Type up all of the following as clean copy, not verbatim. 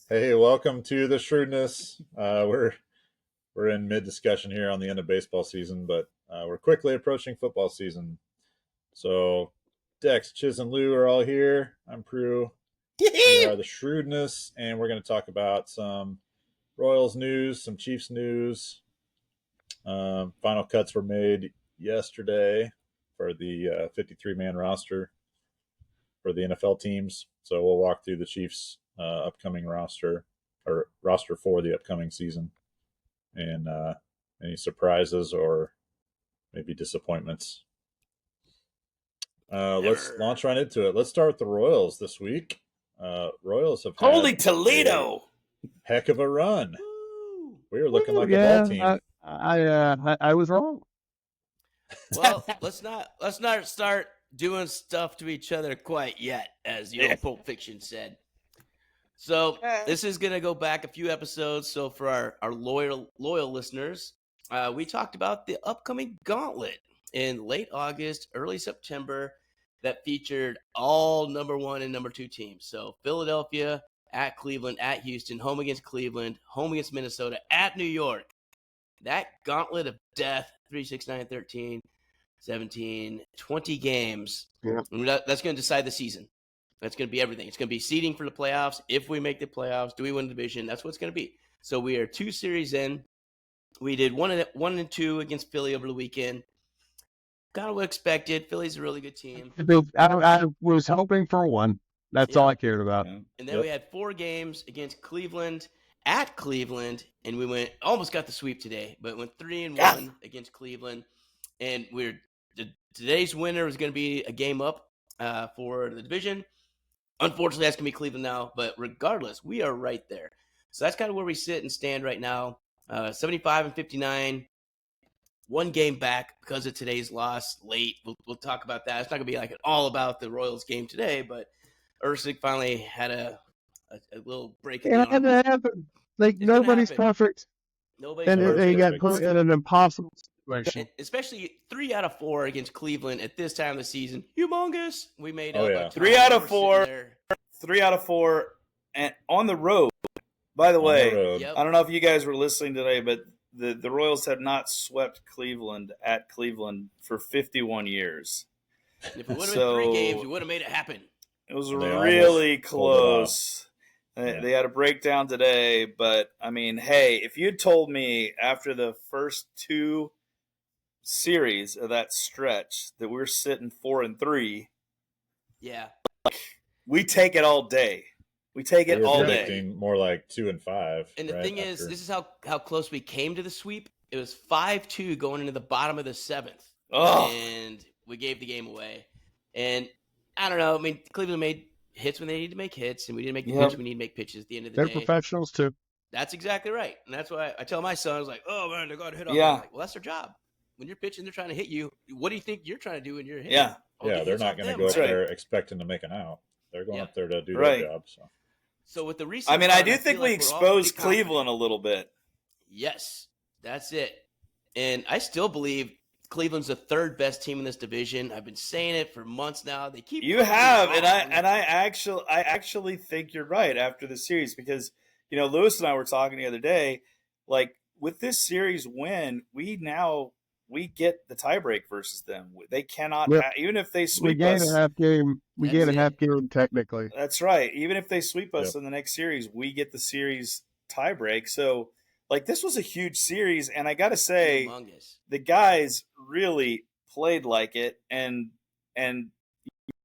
Hey, welcome to the Shrewdness. We're in mid discussion here on the end of baseball season, but we're quickly approaching football season. So Dex, Chiz, and Lou are all here. I'm Prue. We are the Shrewdness, and we're going to talk about some Royals news, some Chiefs news. Final cuts were made yesterday for the 53-man roster for the NFL teams. So we'll walk through the Chiefs' upcoming roster for the upcoming season, and any surprises or maybe disappointments. Let's launch right into it. Let's start with the Royals this week. Royals have had Holy Toledo! a heck of a run. We were looking like a ball team. I was wrong. Well, let's not start doing stuff to each other quite yet, as the old Pulp Fiction said. So this is gonna go back a few episodes. So for our loyal listeners, we talked about the upcoming gauntlet in late August, early September that featured all number 1 and number 2 teams. So Philadelphia at Cleveland, at Houston, home against Cleveland, home against Minnesota, at New York. That gauntlet of death, 3, 6, 9, 13, 17, 20 games. Yeah. That's going to decide the season. That's going to be everything. It's going to be seeding for the playoffs. If we make the playoffs, do we win the division? That's what it's going to be. So we are 2 series in. We did 1 and 2 against Philly over the weekend. Kind of what expected. Philly's a really good team. I was hoping for 1. That's all I cared about. Yeah. And then we had 4 games against Cleveland, at Cleveland, and we almost got the sweep today, but went 3-1 against Cleveland. And today's winner is going to be a game up for the division. Unfortunately, that's going to be Cleveland now, but regardless, we are right there. So that's kind of where we sit and stand right now. 75 and 59, 1 game back because of today's loss late. We'll talk about that. It's not going to be like all about the Royals game today, but Ursig finally had a little break. It had to happen. Like, nobody's perfect. Nobody's And perfect. they got put in an impossible situation. Especially 3 out of 4 against Cleveland at this time of the season. Humongous. We made Oh, up. yeah. 3 out of 4. 3 out of 4, and on the road. By the way, Yep. I don't know if you guys were listening today, but the Royals have not swept Cleveland at Cleveland for 51 years. And if it would have So- been 3 games, we would have made it happen. It was They really almost pulled it off. close. Yeah. They had a breakdown today, but I mean, hey, if you'd told me after the first 2 series of that stretch that we're sitting 4-3, Yeah. we take it all day. We take it We were all day. predicting more like 2 and 5. And the right, thing is, after- this is how close we came to the sweep. It was 5-2 going into the bottom of the 7th. Oh, And we gave the game away. And I don't know. I mean, Cleveland made hits when they need to make hits, and we didn't make the Yep. pitch we need to make pitches at the end of the They're day. professionals, too. That's exactly right. And that's why I tell my son, I was like, oh, man, they got to hit off. Yeah. I'm like, well, that's their job. When you're pitching, they're trying to hit you. What do you think you're trying to do when you're hitting? yeah. Oh, yeah, get they're hits not off going to them. go up That's right. there expecting to make an out. They're going Yeah. up there to do Right. their job. So with the recent I mean, I run, do feel think we like we're all pretty exposed confident. Cleveland a little bit. Yes, that's it. And I still believe Cleveland's the 3rd best team in this division. I've been saying it for months now. They keep You proving have, me and wrong. I actually think you're right after the series because Lewis and I were talking the other day, like with this series win, we get the tiebreak versus them. They cannot, Yep. even if they We sweep gained us. a half game. We That's gained a it. half game, technically. That's right. Even if they sweep us Yep. in the next series, we get the series tiebreak. So, like, this was a huge series, and I got to say, Humongous. the guys really played like it, and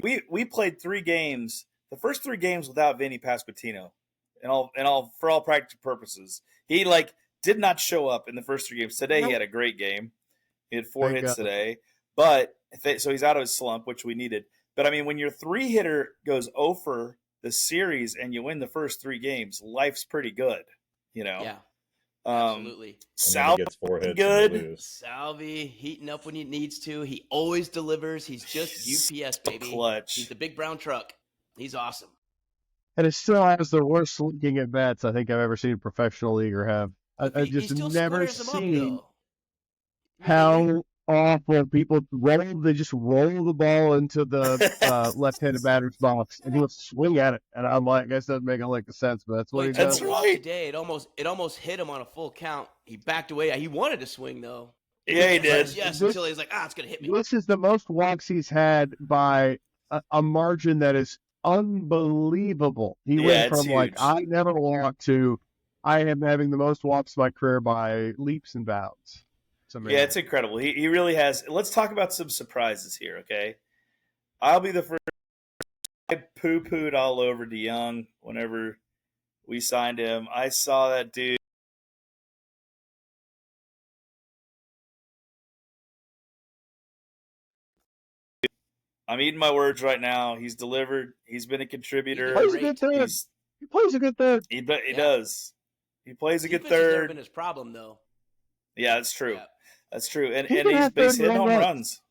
we played 3 games, the first 3 games without Vinny Pasquantino, and for all practical purposes, he did not show up in the first 3 games. Today he had a great game. He had 4 Thank hits God. today, but so he's out of his slump, which we needed. But I mean, when your 3-hitter goes 0 for the series and you win the first 3 games, life's pretty good, Yeah, Um, absolutely. And then Sal he gets 4 hits good. and they lose. Salvi heating up when he needs to. He always delivers. He's just UPS, baby. clutch. He's the big brown truck. He's awesome. And it still has the worst looking at bats I think I've ever seen a professional leaguer have. I've He just still never squares them up, seen though. how awful. People they just roll the ball into the left-handed batter's box, and he'll swing at it. And I'm like, I guess that doesn't make a lick of sense, but that's what he That's does. right. Today, it almost hit him on a full count. He backed away. He wanted to swing though. Yeah, he did. Yes, until he's like, it's gonna hit me. This is the most walks he's had by a margin that is unbelievable. He went from like I never walked to I am having the most walks of my career by leaps and bounds. Yeah, it's incredible. He really has. Let's talk about some surprises here, okay? I'll be the first. I poo-pooed all over DeYoung whenever we signed him. I saw that dude. I'm eating my words right now. He's delivered. He's been a contributor. He plays a good third. He plays a good third. He does. He plays a good Defense has never third. been his problem, though. Yeah, that's true. Yeah. That's true. And He he's could have hitting 30 home home runs.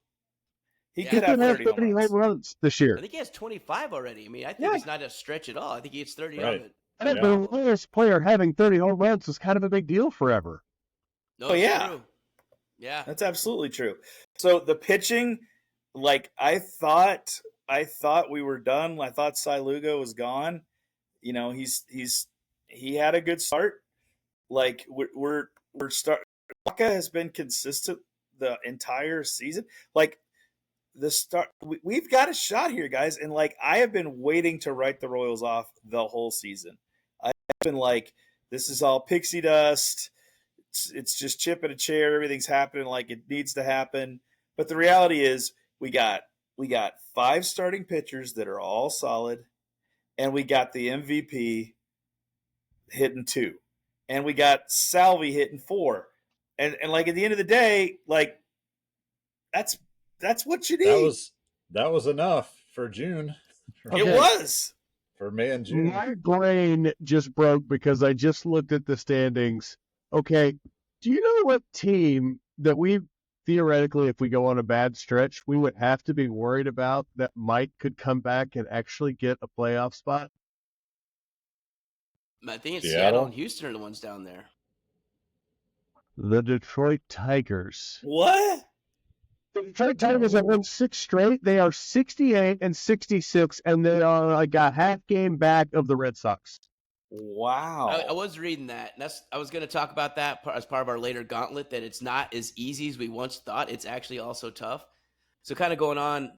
He Yeah. could have 30 home runs this year. I think he has 25 already. I mean, I think it's not a stretch at all. I think he gets 30 Right. of it. And the Warriors player having 30 home runs was kind of a big deal forever. No, Oh, it's yeah. true. Yeah. That's absolutely true. So the pitching, like I thought we were done. I thought Cy Lugo was gone. You know, he had a good start. Like we're start. Waka has been consistent the entire season. Like the start, we've got a shot here, guys. And like I have been waiting to write the Royals off the whole season. I've been like, this is all pixie dust. It's just chip in a chair. Everything's happening like it needs to happen. But the reality is, we got 5 starting pitchers that are all solid, and we got the MVP hitting 2, and we got Salvi hitting 4, and like at the end of the day, like that's what you need. That was enough for June. It was for May and June. My brain just broke because I just looked at the standings. Okay, do you know what team that we theoretically, if we go on a bad stretch, we would have to be worried about that could come back and actually get a playoff spot? I think it's Seattle and Houston are the ones down there. The Detroit Tigers. What? The Detroit Tigers have won 6 straight. They are 68 and 66, and they are like a half game back of the Red Sox. Wow. I was reading that. I was going to talk about that as part of our later gauntlet, that it's not as easy as we once thought. It's actually also tough. So kind of going on,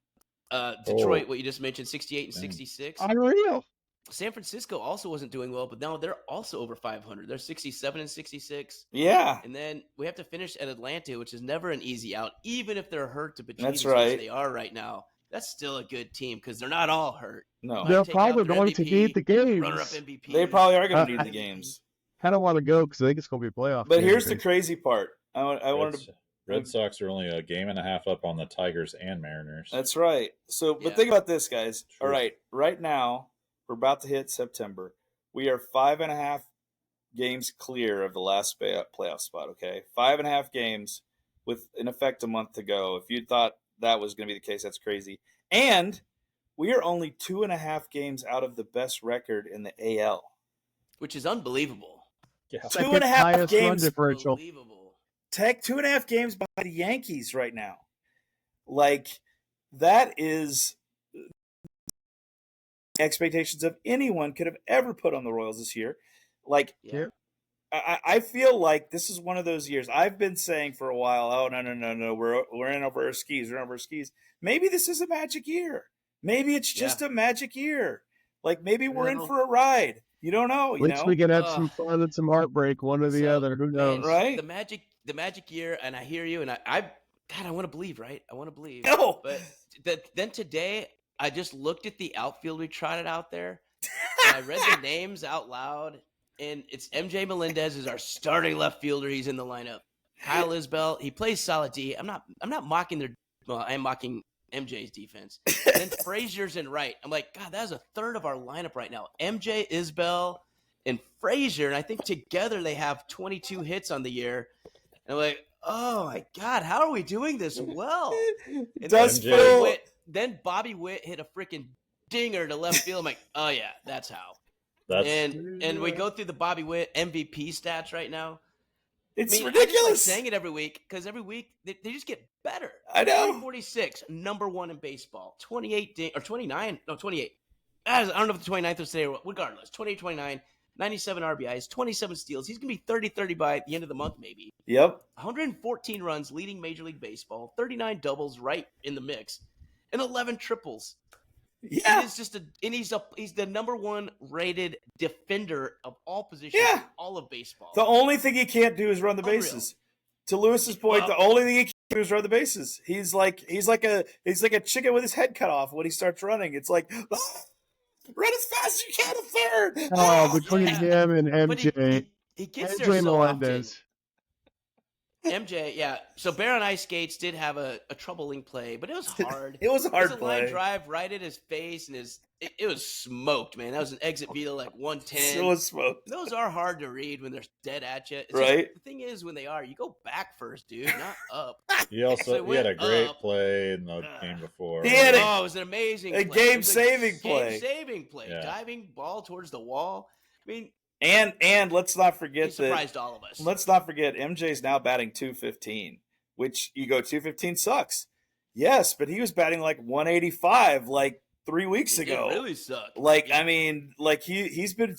Detroit, what you just mentioned, 68 and 66. Unreal. San Francisco also wasn't doing well, but now they're also over 500. They're 67 and 66. Yeah. And then we have to finish at Atlanta, which is never an easy out, even if they're hurt to between That's right. Which they are right now. That's still a good team because they're not all hurt. No. They're probably going to need the games. Runner-up MVP. They probably are going to need the games. I don't want to go because I think it's going to be a playoff. But here's the crazy part. I wanted to. Red Sox are only a game and a half up on the Tigers and Mariners. That's right. So, but think about this, guys. True. All right, right now we're about to hit September. We are 5.5 games clear of the last playoff spot. Okay, 5.5 games with in effect a month to go. If you thought that was going to be the case, that's crazy. And we are only 2.5 games out of the best record in the AL, which is unbelievable. Yeah. 2.5 games differential. Unbelievable. 2.5 games by the Yankees right now. Like, that is expectations of anyone could have ever put on the Royals this year. Like, yeah. I feel like this is one of those years. I've been saying for a while, oh, no, we're in over our skis. We're in over our skis. Maybe this is a magic year. Maybe it's just a magic year. Like, maybe we're in for a ride. You don't know. At least we can have some fun and some heartbreak, one or the other. Who knows? Man, right? The magic year, and I hear you, and I want to believe, right? I want to believe. No. But then today, I just looked at the outfield we trotted out there, and I read the names out loud, and it's MJ Melendez is our starting left fielder. He's in the lineup. Kyle Isbell, he plays solid D. I'm not mocking their. Well, I'm mocking MJ's defense. And then Frazier's in right. I'm like, God, that is a third of our lineup right now. MJ, Isbell, and Frazier, and I think together they have 22 hits on the year. And I'm like, oh my God, how are we doing this well? And then Bobby Witt hit a freaking dinger to left field. I'm like, oh yeah, that's how. And we go through the Bobby Witt MVP stats right now. It's I just like ridiculous. saying it every week because every week they just get better. I know. 46, number 1 in baseball. 28 or 29? No, 28. I don't know if the 29th was today. Regardless, 28, 29, 97 RBIs, 27 steals. He's going to be 30-30 by the end of the month, maybe. Yep. 114 runs, leading Major League Baseball. 39 doubles, right in the mix, and 11 triples. Yeah. It is just he's the number 1 rated defender of all positions Yeah. in all of baseball. The only thing he can't do is run the Unreal. bases. To Lewis's point, Well- the only thing he can do is run the bases. He's like a chicken with his head cut off when he starts running. It's like, run as fast as you can to third. Oh, between him and But MJ, he gets there MJ so often. Melendez. MJ, yeah. So Baron Ice Gates did have a troubling play, but it was hard. It was a hard It was a line play. drive right at his face, and it was smoked, man. That was an exit beetle like 110. It was smoked. Those are hard to read when they're dead at you. Right. The thing is, when they are, you go back first, dude, not up. He also So it he had a went great up. play in the game before. He had Oh, it was an amazing a play. It was game-saving play. Game-saving play. Yeah. Diving ball towards the wall. I mean, And let's not he forget that. surprised all of us. Let's not forget MJ's now batting 215, which you go 215 sucks. Yes, but he was batting like 185 like 3 weeks ago. It really sucked. Like, Yeah. I mean, like he's been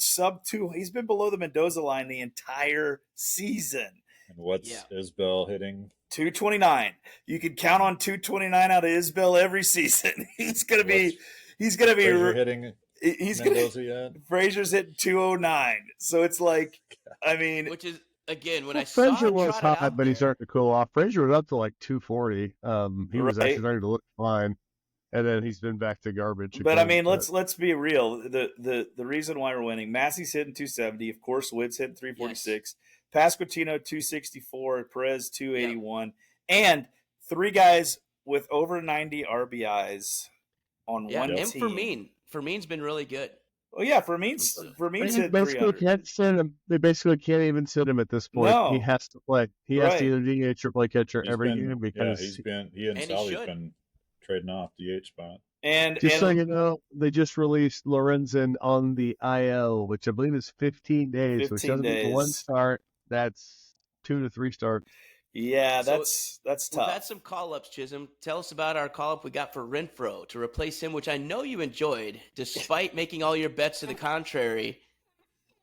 he's been below the Mendoza line the entire season. And what's Yeah. Isbell hitting? 229. You can count on 229 out of Isbell every season. He's gonna be Frazier hitting he's gonna Mendoza yet? Frazier's hitting 209. So it's like, I mean, Which is, again, when I Well, saw Frazier him was trot it hot, out but he's there- starting to cool off. Frazier was up to like 240. He was Right. actually starting to look fine, and then he's been back to garbage. but I again, mean, let's be real. The reason why we're winning, Massey's hitting 270. Of course, Witt's hitting 346. Pasquantino 264. Perez 281. And 3 guys with over 90 RBIs on Yeah, one and team. Fermin's been really good. Oh yeah, Fermin's They hitting basically 300. can't sit him. They basically can't even sit him at this point. No. He has to play. He has Right. to either DH or play catcher He's every been- game because he and And he Sally's should. been trading off DH spot. And just so and you know, they just released Lorenzen on the IL, which I believe is 15 days, which 15 doesn't mean one days. start. That's 2 to 3 starts. yeah, So that's We've had tough. some call-ups, Chisholm. Tell us about our call-up we got for Renfro to replace him, which I know you enjoyed, despite making all your bets to the contrary.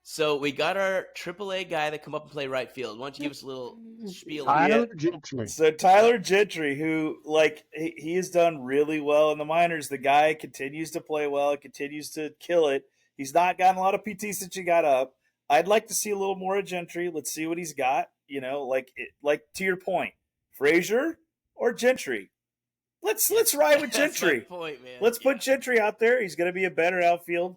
So we got our AAA guy that come up and play right field. Why don't you give us a little spiel? on Tyler that? Gentry. So Tyler Gentry, who like he has done really well in the minors. The guy continues to play well, continues to kill it. He's not gotten a lot of PT since he got up. I'd like to see a little more of Gentry. Let's see what he's got. You know, like to your point, Frazier or Gentry. Let's ride with That's my Gentry. point, man. Let's put Yeah. Gentry out there. He's going to be a better outfield.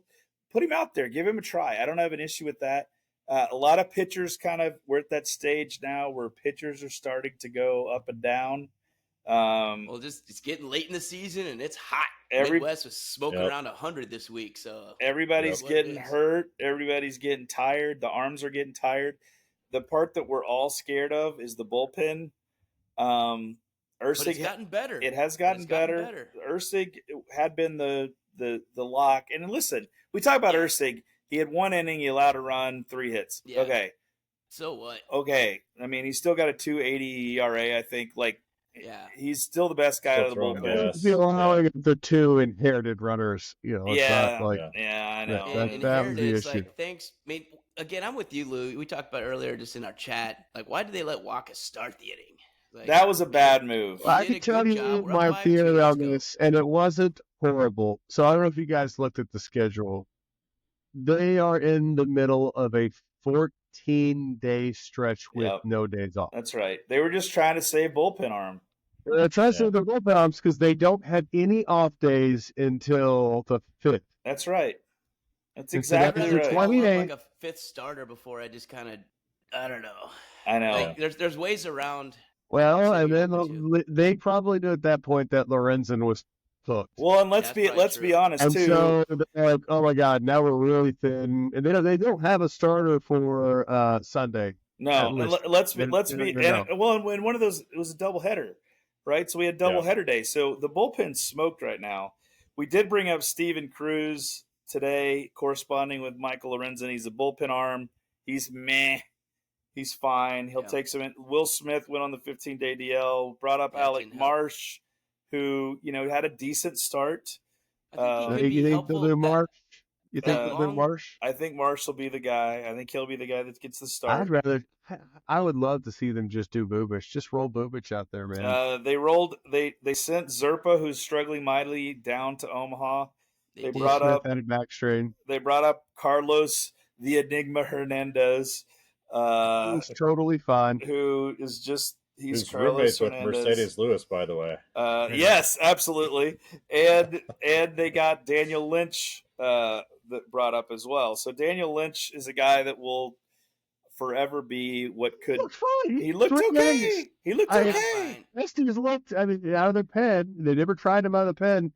Put him out there. Give him a try. I don't have an issue with that. A lot of pitchers we're at that stage now where pitchers are starting to go up and down. Well, it's getting late in the season and it's hot. Midwest was smoking Yep. around 100 this week, so Everybody's Yep. getting What it is. hurt. Everybody's getting tired. The arms are getting tired. The part that we're all scared of is the bullpen. but it's Ursig, gotten better. it has It's gotten better. Ursig had been the lock. And listen, we talk about Yeah. Ursig. He had 1 inning. He allowed to run 3 hits. Yeah. Okay. So what? Okay. I mean, he's still got a 2.80 ERA. I think. Like, Yeah. he's still the best guy Still out of the throwing bullpen. gas. Be allowing the 2 inherited runners. You know, it's Yeah. not like Yeah, I know. Yeah, And that was the inherited, it's issue. like, thanks. I mean, again, I'm with you, Lou. We talked about earlier just in our chat. Like, why did they let Waka start the inning? Like, That was a bad move. He I did can a tell good you job. We're up my 5-2, theory let's on go. this, and it wasn't horrible. So I don't know if you guys looked at the schedule. They are in the middle of a 14-day stretch with Yep. no days off. That's right. They were just trying to save bullpen arm. They're trying to Yeah. save their bullpens because they don't have any off days until the 5th. That's right. That's And so that exactly I'd means rather right. call up 28. like a 5th starter before I just kind of, I don't know. I know. Like, there's ways around. Well, So and you then have to. they probably knew at that point that Lorenzen was hooked. Well, and let's That's be probably true. honest And too. so they're like, oh my God, now we're really thin. And they don't have a starter for Sunday. No, At and least. let's be No. and well, in one of those it was a doubleheader, right? So we had doubleheader day. So the bullpen's smoked right now. We did bring up Steven Cruz today, corresponding with Michael Lorenzen. He's a bullpen arm. He's meh. He's fine. He'll take some. Will Smith went on the 15-day DL. Brought up Alec Marsh, who had a decent start. I think he could be helpful. Marsh? You think they'll do Marsh? I think Marsh will be the guy. I think he'll be the guy that gets the start. I would love to see them just do Bubic. Just roll Bubic out there, man. They sent Zerpa, who's struggling mightily, down to Omaha. They brought up back strain. They brought up Carlos the Enigma Hernandez. He's totally fine. Who is just he's Carlos roommates Hernandez. with Mercedes Lewis, by the way. Yes, absolutely. And they got Daniel Lynch that brought up as well. So Daniel Lynch is a guy that will forever be what could. He looked okay. He looked okay. Best dudes looked. I mean, out of their pen. They never tried him out of the pen.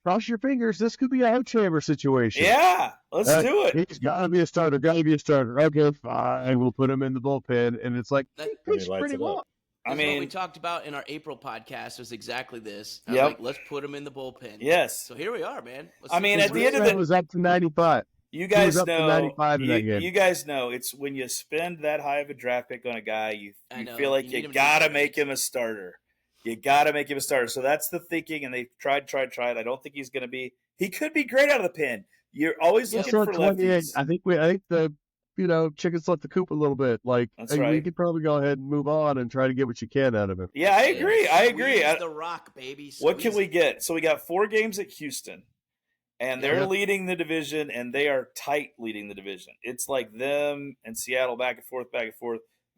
Cross your fingers. This could be a Hochamber situation. Yeah, let's do it. He's got to be a starter. Got to be a starter. Okay, fine. We'll put him in the bullpen, and it's like he pitched pretty well. I mean, what we talked about in our April podcast was exactly this. Yep. Let's put him in the bullpen. Yes. So here we are, man. At the end of it was up to 95. You guys know. 95 in that game. You guys know it's when you spend that high of a draft pick on a guy, you feel like you gotta make him a starter. You gotta make him a starter. So that's the thinking, and they've tried. I don't think he's gonna be. He could be great out of the pen. You're always looking for lefties. I think the chickens left the coop a little bit. Like, you could probably go ahead and move on and try to get what you can out of him. Yeah, I agree. Squeeze the rock, baby. What can we get? So we got 4 games at Houston, and they're leading the division, and they are tight leading the division. It's like them and Seattle back and forth.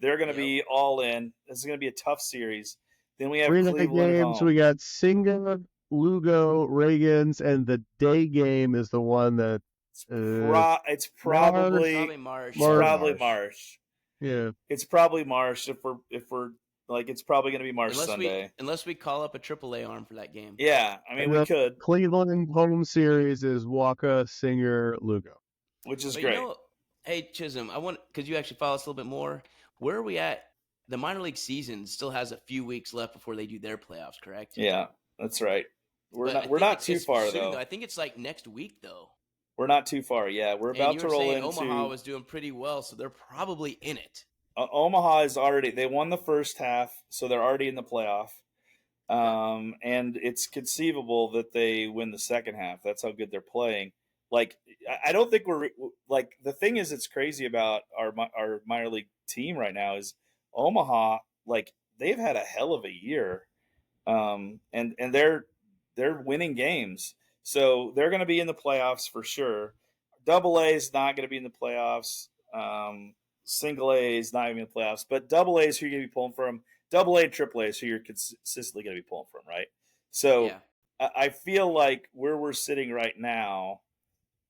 They're going to be all in. This is going to be a tough series. Then we have Cleveland games. We got Singa, Lugo, Reagans, and the day game is the one that it's probably Marsh. Probably Marsh. Yeah, it's probably Marsh. If we're like, it's probably going to be Marsh Sunday, unless we call up a AAA arm for that game. Yeah, I mean, we could. Cleveland home series is Waka, Singer, Lugo, which is great. Hey Chisholm, I want because you actually follow us a little bit more. Where are we at? The minor league season still has a few weeks left before they do their playoffs, correct? Yeah, that's right. We're not too far though. I think it's like next week though. We're not too far. Yeah, we're about to roll into. Omaha was doing pretty well, so they're probably in it. Omaha is already. They won the first half, so they're already in the playoff. And it's conceivable that they win the second half. That's how good they're playing. Like, I don't think we're like the thing is it's crazy about our minor league team right now is Omaha. Like, they've had a hell of a year, and they're winning games. So they're going to be in the playoffs for sure. Double A is not going to be in the playoffs. Single A is not even in the playoffs. But Double A is who you're going to be pulling from. Double A and Triple A is who you're consistently going to be pulling from, right? So I feel like where we're sitting right now,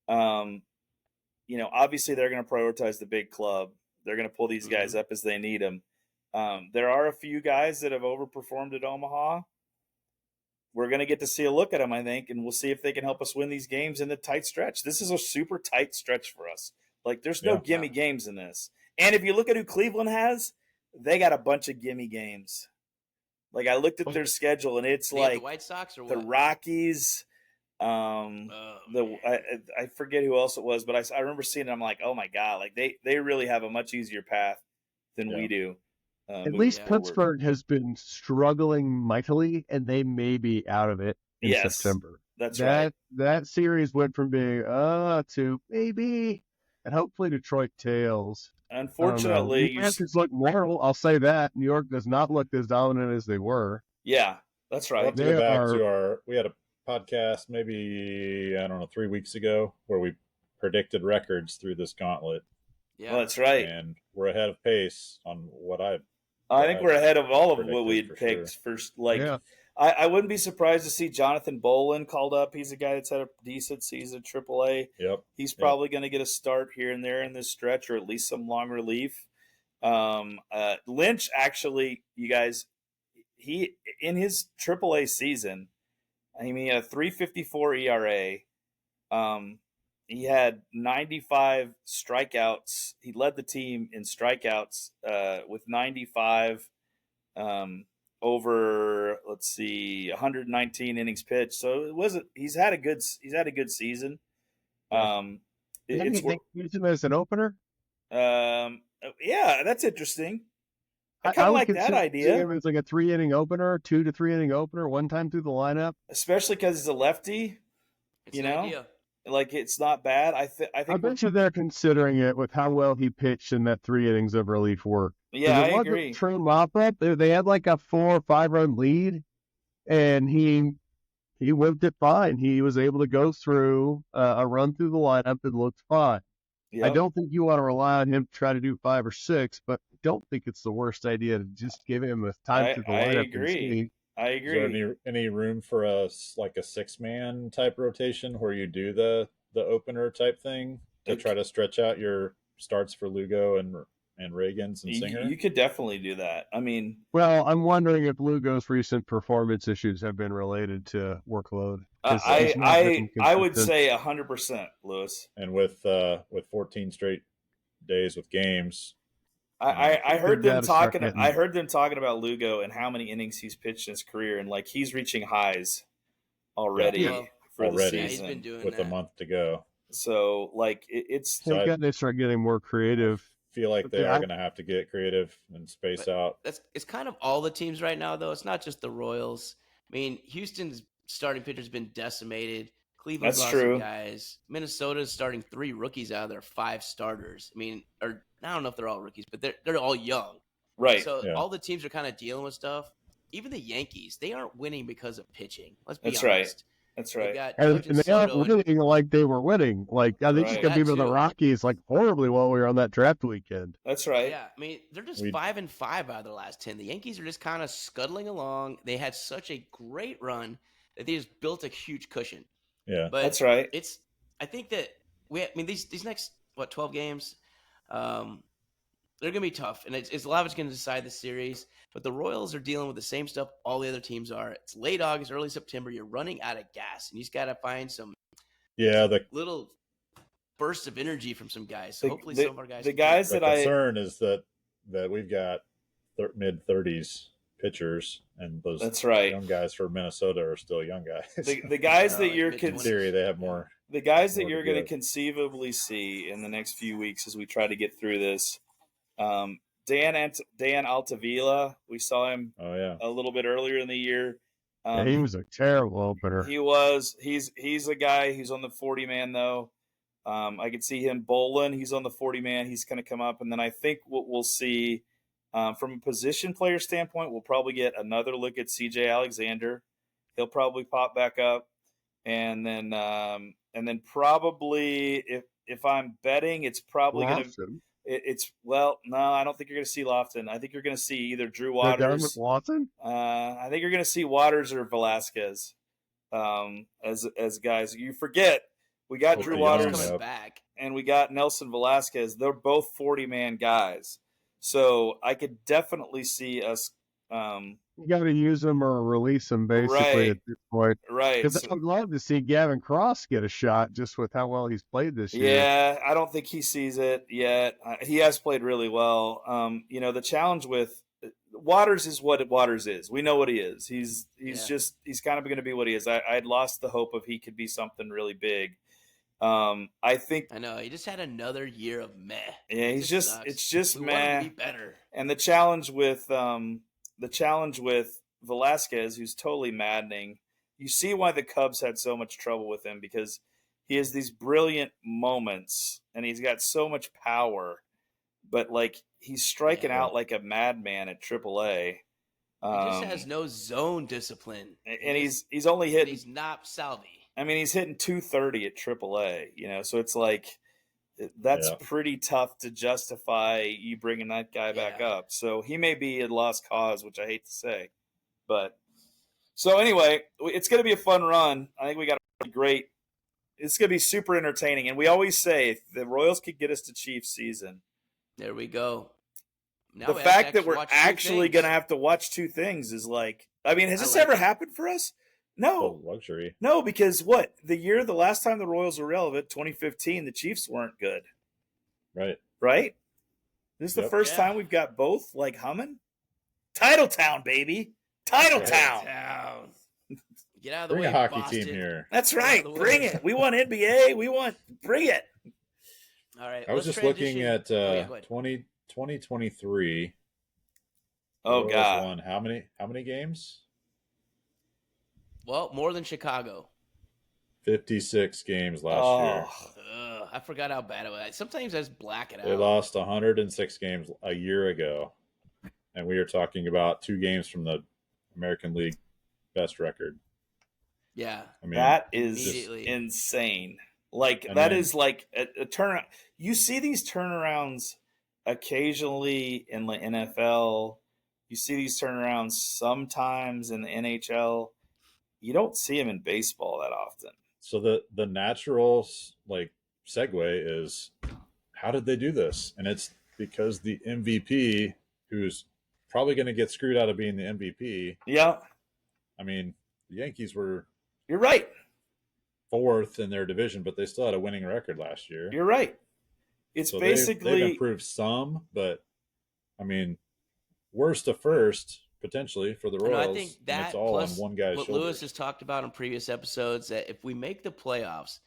obviously they're going to prioritize the big club. They're going to pull these guys up as they need them. There are a few guys that have overperformed at Omaha. We're going to get to see a look at them, I think, and we'll see if they can help us win these games in the tight stretch. This is a super tight stretch for us. Like, there's no gimme games in this. And if you look at who Cleveland has, they got a bunch of gimme games. Like, I looked at their schedule, and it's like the White Sox or what? The Rockies. I forget who else it was, but I remember seeing it. I'm like, oh my god! Like they really have a much easier path than we do. At least Pittsburgh has been struggling mightily, and they may be out of it in September. That's right. That series went from being to maybe, and hopefully Detroit tails. Unfortunately, New Hampshire's look moral. I'll say that New York does not look as dominant as they were. Yeah, that's right. We had a podcast maybe 3 weeks ago where we predicted records through this gauntlet. Yeah, well, that's right. And we're ahead of pace on what I think we're ahead of all of what we had picked. Sure. First, I wouldn't be surprised to see Jonathan Bolin called up. He's a guy that's had a decent season at AAA. Yep. He's probably going to get a start here and there in this stretch, or at least some long relief. Lynch, actually, you guys, he in his AAA season, he had a 3.54 ERA. He had 95 strikeouts. He led the team in strikeouts with 95 over 119 innings pitched. So it wasn't. He's had a good season. Use him as an opener. Yeah, that's interesting. I kind I of would like that consider idea, him as like a 3-inning opener, 2 to 3 inning opener, one time through the lineup. especially because he's a lefty. It's You an know, idea. like it's not bad. I I think we're, bet you they're considering it with how well he pitched in that 3 innings of relief work. yeah, I It wasn't a agree. true mop-up. They had like a 4 or 5 run lead, and he whipped it fine. He was able to go through a run through the lineup and looked fine. I Yep. don't think you want to rely on him to try to do 5 or 6, but I don't think it's the worst idea to just give him a time through the I lineup. agree. I Is there agree. any room for a 6-man type rotation where you do the opener type thing to Okay. try to stretch out your starts for Lugo and Reagans and Singer? You could definitely do that. I mean, Well, I'm wondering if Lugo's recent performance issues have been related to workload. 'cause he's not been I would consistent. say 100%, Lewis. And with 14 straight days with games, I heard Good them data start talking. hitting. I heard them talking about Lugo and how many innings he's pitched in his career, and like he's reaching highs already Yeah. for Already. the Yeah, season. he's been doing with that. a month to go, So like it's So Thank God they start getting more creative. feel like But they yeah, are I- going to have to get creative and space But out. it's kind of all the teams right now, though. It's not just the Royals. I mean, Houston's starting pitcher's been decimated. Cleveland's That's lost true. some guys. Minnesota's starting 3 rookies out of their 5 starters. I mean, or I don't know if they're all rookies, but they're all young. right. So Yeah. all the teams are kind of dealing with stuff. Even the Yankees, they aren't winning because of pitching. Let's be That's right. honest. That's They right. got And Judge and they aren't Soto and- winning like they were winning. Like, I think Right. just got beat by the That too. Rockies like horribly while we were on that draft weekend. That's right. Yeah, I mean, they're just We- 5-5 out of their last 10. The Yankees are just kind of scuttling along. They had such a great run that they just built a huge cushion. Yeah. But That's right. It's I think that these next 12 games, they're gonna be tough, and it's a lot of it's gonna decide the series. But the Royals are dealing with the same stuff all the other teams are. It's late August, early September. You're running out of gas, and you just gotta find some Yeah. The little bursts of energy from some guys. So hopefully, The- some of our guys. the can- guys the that I concern is that we've got mid-30s pitchers, and those That's right. young guys for Minnesota are still young guys. the guys Yeah, that like you're mid- in con- theory, they have more. the guys that more to you're going to give. conceivably see in the next few weeks as we try to get through this. Dan Altavilla, we saw him Oh yeah. a little bit earlier in the year. He was a terrible opener. He's a guy who's on the 40-man though. I could see him bowling. He's on the 40-man. He's going to come up, and then I think what we'll see from a position player standpoint, we'll probably get another look at C.J. Alexander. He'll probably pop back up, and then probably if I'm betting, it's probably going to. Lawson. No, I don't think you're going to see Lofton. I think you're going to see either Drew They're done Waters. with Lawson? I think you're going to see Waters or Velasquez as guys. You forget we got Well, Drew the He's young Waters coming Yeah. back. and we got Nelson Velasquez. They're both 40-man guys, so I could definitely see us. You got to use them or release them, basically, Right. at this point. Right. Because So- I'd love to see Gavin Cross get a shot just with how well he's played this year. yeah, I don't think he sees it yet. He has played really well. The challenge with Waters is what Waters is. We know what he is. He's Yeah. he's kind of going to be what he is. I'd lost the hope of he could be something really big. I think I know he just had another year of meh. Yeah, It he's just sucks. it's just We want him to meh. be better. And the challenge with Velasquez, who's totally maddening. You see why the Cubs had so much trouble with him, because he has these brilliant moments and he's got so much power, but like he's striking Yeah. out like a madman at AAA. He just has no zone discipline, and he's only hitting. he's not Salvi. I mean, he's hitting 230 at AAA. So it's like that's Yeah. pretty tough to justify you bringing that guy back Yeah. up. So he may be a lost cause, which I hate to say. But so anyway, it's going to be a fun run. I think we got a great. It's going to be super entertaining. And we always say if the Royals could get us to Chiefs season, There we go. Now the we have to fact that we're watch two actually things. going to have to watch two things is like, I mean, has I this like ever it. happened for us? No. Luxury. No, because the last time the Royals were relevant, 2015, the Chiefs weren't good, Right. right? This is the Yep. first Yeah. time we've got both like humming. Titletown, baby. Titletown. Town. Get out of the Bring way, a hockey Boston. team here. That's Get out right. of the Bring way. it. We want NBA. Bring it. All right. I was let's just looking transition- at go ahead. 2023. Oh Royals God. won how many games? Well, more than Chicago. 56 games last year. I forgot how bad it was. Sometimes I just black it out. They lost 106 games a year ago, and we are talking about 2 games from the American League best record. Yeah. I mean, That is Immediately. insane. Like And that then- is like a turnaround. You see these turnarounds occasionally in the NFL. You see these turnarounds sometimes in the NHL. You don't see them in baseball that often. so the natural like segue is, how did they do this? And it's because the MVP, who's probably going to get screwed out of being the MVP. Yeah, I mean, the Yankees were you're right. 4th in their division, but they still had a winning record last year. You're right. It's So basically they've improved some, but I mean, worst to first potentially for the No, Royals. I think and that it's all on plus one guy's what shoulders. Lewis has talked about in previous episodes, that if we make the playoffs,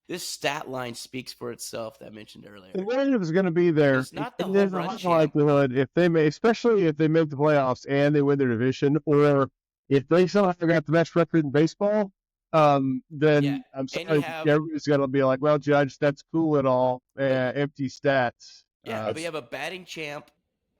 this stat line speaks for itself that I mentioned earlier. The narrative is going to be there. It's not the And there's home a run high champ. likelihood if they may, especially if they make the playoffs and they win their division, or if they somehow got the best record in baseball, then Yeah, I'm and you sorry, have- everybody's going to be like, "Well, Judge, that's cool at all, empty stats." Yeah, but you have a batting champ,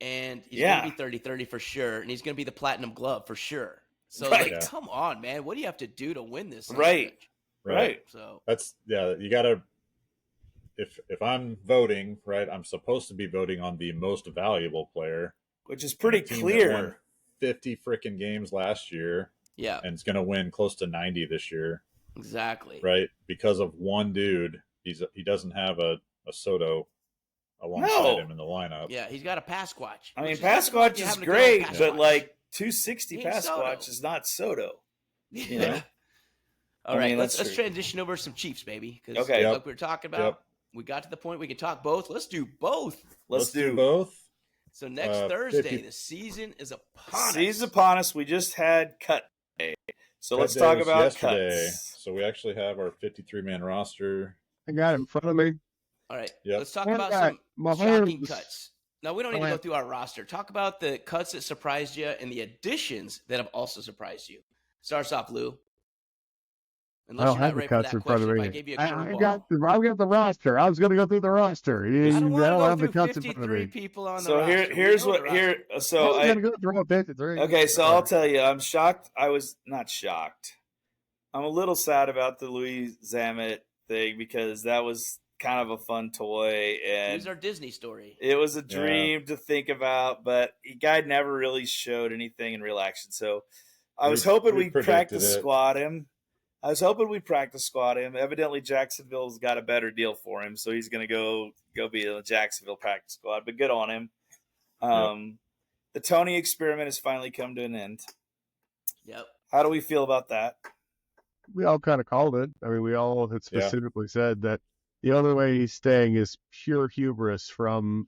and he's Yeah. going to be 30-30 for sure, and he's going to be the platinum glove for sure. So, Right. like, Yeah. come on, man. What do you have to do to win this? Right. stretch? right. So, That's you gotta. If I'm voting, right, I'm supposed to be voting on the most valuable player. Which is pretty A team that won clear. 50 freaking games last year yeah, and it's going to win close to 90 this year, exactly. right? Because of one dude. He doesn't have a Soto alongside No. him in the lineup. Yeah, he's got a Pasquatch. I mean, which is not supposed to be Pasquatch is having a good old great, Pasquatch. but like 260 He ain't Soto. Pasquatch is not Soto. Yeah. know? All I right, mean, let's that's transition over to some Chiefs, baby. Because Okay. like we were talking about, Yep. we got to the point we can talk both. Let's do both. Let's do both. So next 50 Thursday, the season is upon us. Season upon us. We just had cut day. So Cut let's day talk was about yesterday. cuts. So we actually have our 53-man roster. I got it in front of me. All right, Yep. let's talk I about got some my shocking hands- cuts. Now, we don't need Go to go ahead. through our roster. Talk about the cuts that surprised you and the additions that have also surprised you. Starts off, Lou. I Unless don't you're not have the ready for cuts that in front of question, me. if I gave you a I curveball. got the roster. I was going to go through the roster. You I don't want to don't go have the through cuts in front of 53 me. people on the So roster. here's We know what the here. roster. So I was I going to go through 53. okay. So I'll tell you, I'm shocked. I was not shocked. I'm a little sad about the Louis Zamet thing because that was kind of a fun toy and Here's our Disney story. it was a dream to think about, but the guy never really showed anything in real action. So I was hoping we we'd predicted practice it. squad him. I was hoping we'd practice squad him. Evidently, Jacksonville's got a better deal for him, so he's going to go be in the Jacksonville practice squad. But good on him. The Tony experiment has finally come to an end. Yep. How do we feel about that? We all kind of called it. I mean, we all had Yeah. specifically said that the only way he's staying is pure hubris from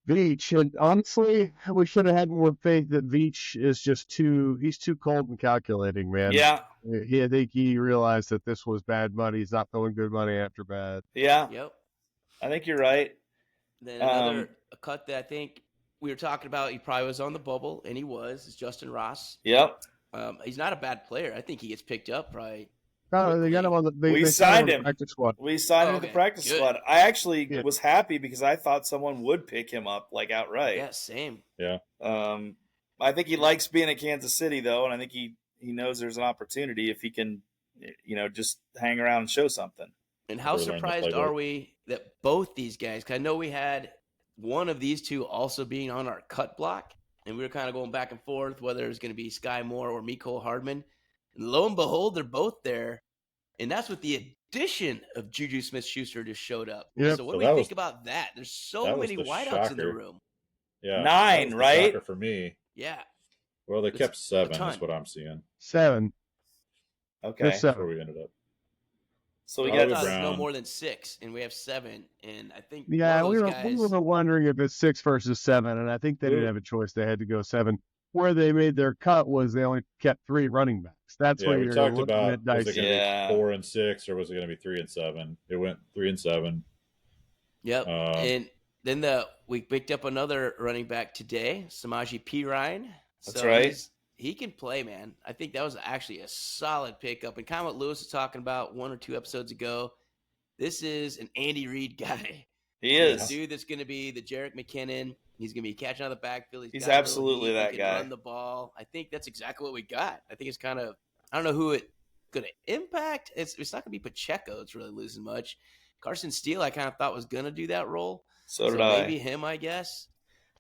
Veach. And honestly, we should have had more faith that Veach is just he's too cold and calculating, man. Yeah, I think he realized that this was bad money. He's not throwing good money after bad. yeah. Yep. I think you're right. Then another a cut that I think we were talking about, he probably was on the bubble, and he was, is Justin Ross. Yep. He's not a bad player. I think he gets picked up probably. No, they got him on the. They signed signed him. Practice squad. We signed him to Okay, the practice good. squad. I actually Yeah. was happy because I thought someone would pick him up like outright. Yeah, same. I think he likes being at Kansas City though, and I think he knows there's an opportunity if he can, just hang around and show something. And how Really learn the surprised playbook. are we that both these guys, 'cause I know we had one of these two also being on our cut block, and we were kind of going back and forth whether it was going to be Sky Moore or Mecole Hardman. And lo and behold, they're both there. And that's with the addition of Juju Smith-Schuster just showed up. Yep. So what So do we that think was- about that? There's so that was many the wideouts in the shocker. room. Yeah, 9, that was the right? shocker for me. Yeah. Well, they It's kept a 7. ton. That's what I'm seeing. 7. Okay, Just That's 7. where we ended up. so we I got thought it was Brown. no more than 6, and we have 7. And I think Yeah, one we of were, those we guys, were wondering if it's 6 versus 7, and I think they didn't Ooh. have a choice. They had to go 7. Where they made their cut was they only kept 3 running backs. That's Yeah, where we you're talked looking about at was it dicey. going to Yeah. be 4 and 6 or was it going to be 3 and 7? It went 3 and 7. Yep. And then we picked up another running back today, Samaje Perine. That's right. He can play, man. I think that was actually a solid pickup. And kind of what Lewis was talking about 1 or 2 episodes ago. This is an Andy Reid guy. He is. The dude that's going to be the Jerick McKinnon. He's going to be catching out of the backfield. He's absolutely that he guy. Run the ball. I think that's exactly what we got. I think it's kind of, I don't know who it going to impact. It's not going to be Pacheco. It's really losing much. Carson Steele, I kind of thought was going to do that role. So did I. Maybe him, I guess.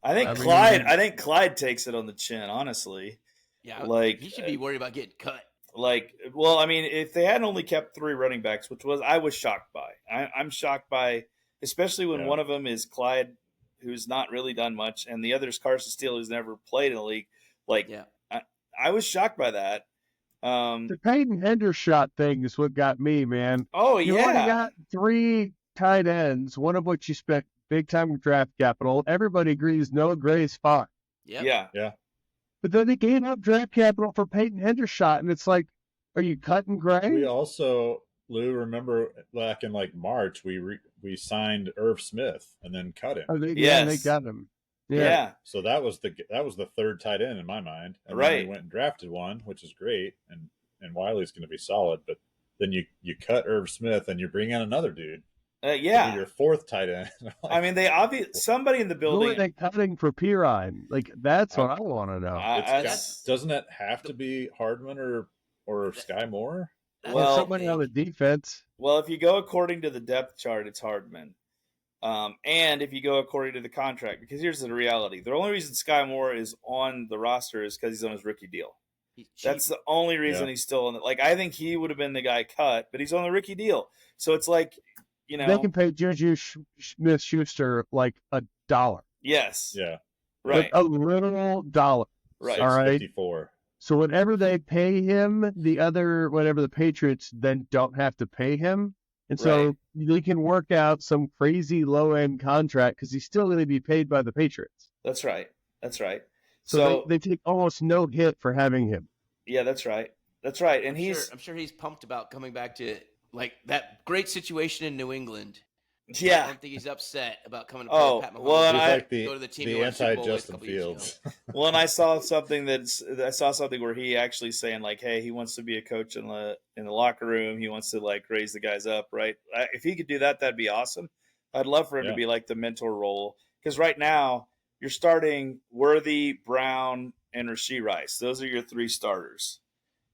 I think Clyde takes it on the chin, honestly. Yeah, like he should be worried about getting cut. Well, I mean, if they had only kept 3 running backs, which I was shocked by. I'm shocked by, especially when one of them is Clyde, who's not really done much, and the other is Carson Steele, who's never played in the league. I was shocked by that. The Peyton Hendershot thing is what got me, man. Oh, you only got 3 tight ends, one of which you spent big time draft capital. Everybody agrees Noah Gray's fine. Yeah. But then they gave up draft capital for Peyton Hendershot, and it's like, are you cutting Gray? We also, Lou, remember back in like March, we signed Irv Smith and then cut him. Oh, they got him. Yeah. So that was the 3rd tight end in my mind. And right. Then we went and drafted one, which is great, and Wiley's going to be solid. But then you cut Irv Smith and you bring in another dude. Yeah, your 4th tight end. I mean, somebody in the building. Who are they cutting for Perine? Like, that's what I want to know. Doesn't it have to be Hardman or Sky Moore? Well, somebody on the defense. Well, if you go according to the depth chart, it's Hardman. And if you go according to the contract, because here's the reality: the only reason Sky Moore is on the roster is because he's on his rookie deal. That's the only reason he's still on it. Like, I think he would have been the guy cut, but he's on the rookie deal. So it's like, you know, they can pay Juju Smith-Schuster like $1. Yes. Yeah. Right. Like a literal $1. Right. All right. 54. So whatever they pay him, whatever the Patriots then don't have to pay him. And so they can work out some crazy low-end contract because he's still going to be paid by the Patriots. That's right. So they take almost no hit for having him. Yeah, that's right. And I'm sure he's pumped about coming back to like that great situation in New England. Yeah, I don't think he's upset about coming to play Pat Mahomes. Well, he's like go to the team the anti-Justin Fields. Well, and I saw something where he actually saying like, hey, he wants to be a coach in the locker room. He wants to like raise the guys up, right? If he could do that, that'd be awesome. I'd love for him to be like the mentor role, because right now you're starting Worthy, Brown, and Rashee Rice. Those are your 3 starters.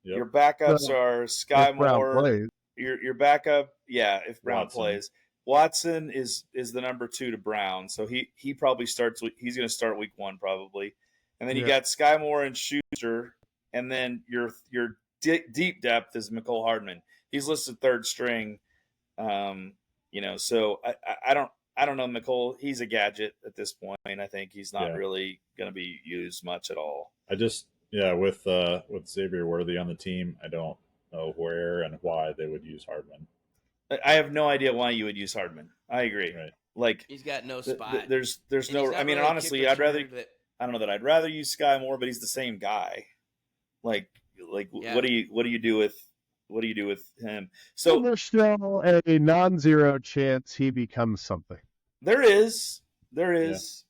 Yep. Your backups are Sky Moore. Your backup, if Brown plays. Watson is the number 2 to Brown, so he probably starts. He's going to start week 1 probably, and then you got Sky Moore and Schuster, and then your deep depth is Mecole Hardman. He's listed 3rd string, So I don't know Mecole. He's a gadget at this point. I think he's not really going to be used much at all. I just with Xavier Worthy on the team, I don't know where and why they would use Hardman. I have no idea why you would use Hardman. I agree. Right. Like, he's got no spot. There's no. I mean, really honestly, I don't know that I'd rather use Sky Moore, but he's the same guy. What do you do with him? So there's still a non-zero chance he becomes something. There is. It's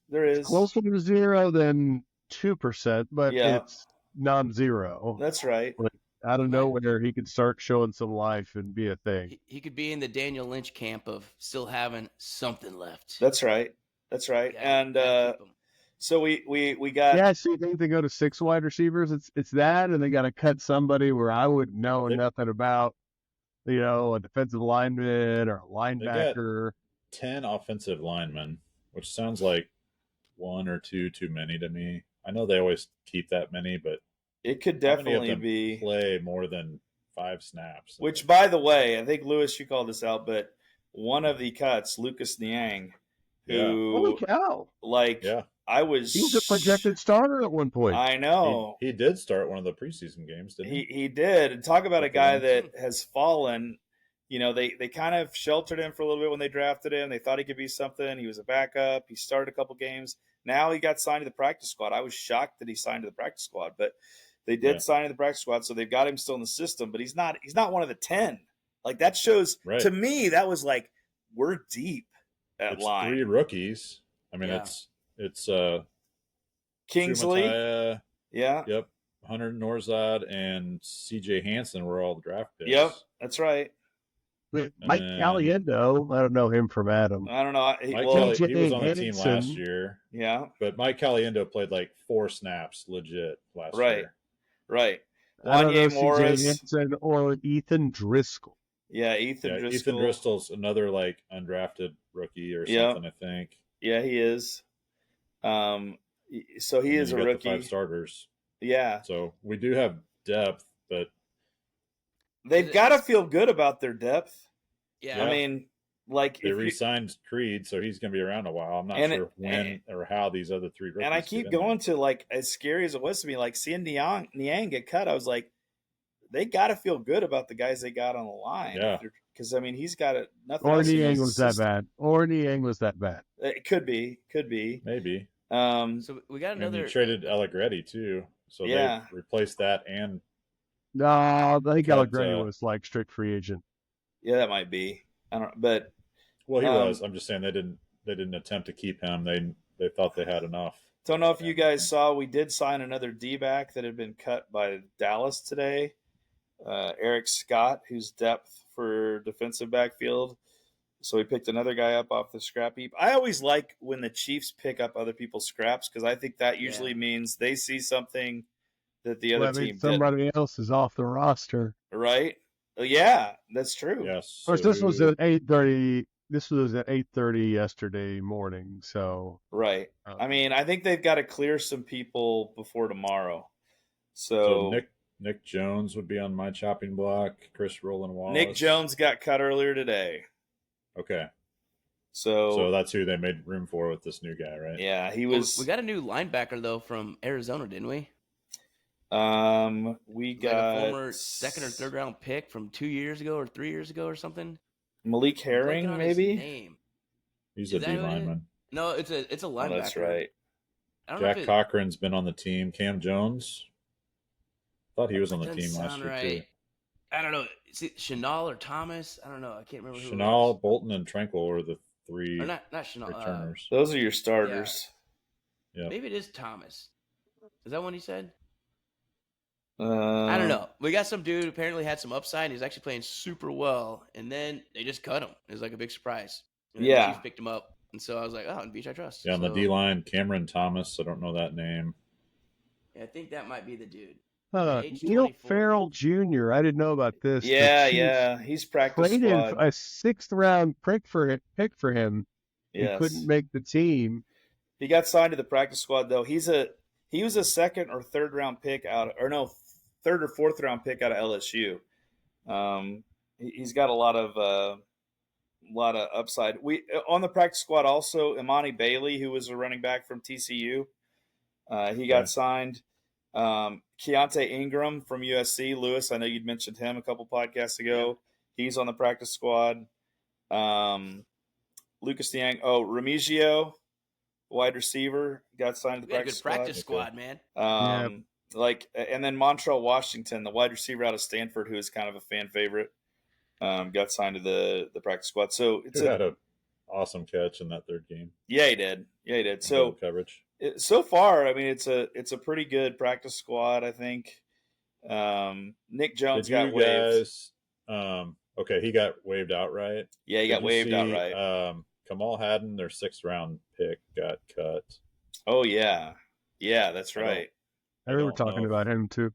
closer to 0 than 2%, but it's non-zero. That's right. I don't know whether he could start showing some life and be a thing. He could be in the Daniel Lynch camp of still having something left. That's right. And so we got. Yeah, so you think they go to 6 wide receivers? It's that, and they got to cut somebody where I would know nothing about, a defensive lineman or a linebacker. 10 offensive linemen, which sounds like 1 or 2 too many to me. I know they always keep that many, but it could definitely be play more than 5 snaps. Which, by the way, I think Lewis, you called this out, but one of the cuts, Lucas Niang, who holy cow, he was a projected starter at one point. I know he did start one of the preseason games, didn't he? He did. And talk about a guy that has fallen. They kind of sheltered him for a little bit when they drafted him. They thought he could be something. He was a backup. He started a couple games. Now he got signed to the practice squad. I was shocked that he signed to the practice squad, but they did sign to the practice squad, so they've got him still in the system. But he's not one of the 10. Like, that shows to me, that was like, we're deep. at it's line. 3 rookies. I mean, Yeah. it's Kingsley, Chumataya, yeah, yep, Hunter Norzad and CJ Hansen were all the draft picks. yep, that's right. Mike then- Caliendo, I don't know him from Adam. I don't know. Mike Kelly, he was on the TJ team last Henson. year, Yeah, but Mike Caliendo played like 4 snaps legit last Right. year. right. I don't know Wanye CJ Morris, Henson or Ethan Driscoll. yeah, Ethan Yeah, Driscoll. Ethan Driscoll's another like undrafted rookie or Yep. something, I think. Yeah, he is. So he And is then a you got rookie. the 5 starters. Yeah, So we do have depth, but they've got to feel good about their depth. Yeah. I mean, like they if you, re-signed Creed, so he's going to be around a while. I'm not And sure it- when or how these other 3 rookies and I get keep in going to like as scary as it was to me, like seeing Niang get cut. I was like, they got to feel good about the guys they got on the line. Yeah. Because I mean, he's got it. Nothing Or else in Niang his was that system. bad. Or Niang was that bad. It could be. there. Maybe. So we got And another. you traded Allegretti too, so Yeah. they replaced that and No, I think Cut, Allegretti was like strict free agent. Yeah, that might be. I don't. But well, he Um, was. I'm just saying they didn't attempt to keep him. They thought they had enough. don't know if you guys saw. We did sign another D-back that had been cut by Dallas today. Eric Scott, who's depth for defensive backfield. So we picked another guy up off the scrap heap. I always like when the Chiefs pick up other people's scraps because I think that usually means they see something that the other Well, I mean, team did. somebody else is off the roster. Right? Yeah, that's true. Yes. Of course, this was so- at 8:30. This was at 8:30 yesterday morning. So Right. I mean, I think they've got to clear some people before tomorrow. so Nick Jones would be on my chopping block. Chris Roland Wallace. Nick Jones got cut earlier today. Okay. So So that's who they made room for with this new guy, right? yeah, he Well, was. we got a new linebacker though from Arizona, didn't we? we Like got a former 2nd or 3rd round pick from 2 years ago or 3 years ago or something. Malik I'm blanking Herring, on his maybe. name. He's Is a that D who it is? lineman. No, it's a linebacker. Oh, that's right. I don't know Jack if it, Cochran's been on the team. Cam Jones. Thought he was on the that team doesn't last sound year right. I don't know. Is it Chanel or Thomas? I don't know. I can't remember too. who. Chanel, Bolton, and Tranquil were the 3 Or not Chanel. returners. Those are your starters. Yep. Maybe it is Thomas. Is that what he said? I I don't know. We got some dude who apparently had some upside. And he's actually playing super well, and then they just cut him. It was like a big surprise. And then the Yeah. Chiefs picked him up, and so I was like, "Oh, and Beach I trust." Yeah, on the So, D line, Cameron Thomas. I don't know that name. yeah, I think that might be the dude. Age Neil 24. Farrell Jr. I didn't know about this. The Yeah, Chiefs yeah. He's practice traded squad. a 6th round pick for him. Yes. He couldn't make the team. He got signed to the practice squad though. He was a 2nd or 3rd round pick out, or no, 3rd or 4th round pick out of LSU. He's got a lot of upside. We on the practice squad also Imani Bailey, who was a running back from TCU. He got Okay. signed. Keontae Ingram from USC. Lewis, I know you'd mentioned him a couple podcasts ago. He's on the practice squad. Lucas Niang. Oh, Remigio, wide receiver, got signed to the We got a good practice squad. practice squad, man. And then Montrell Washington, the wide receiver out of Stanford, who is kind of a fan favorite, got signed to the practice squad. So it's Who had an awesome catch in that 3rd game. yeah, he did. Double So coverage. so far, I mean, it's a pretty good practice squad. I think Nick Jones Did got you waived. guys? Okay, he got waived outright. Yeah, he got Did you waived see, outright. Kamal Haddon, their 6th round pick, got cut. Oh yeah, that's I don't- right. I remember don't talking know. about him too.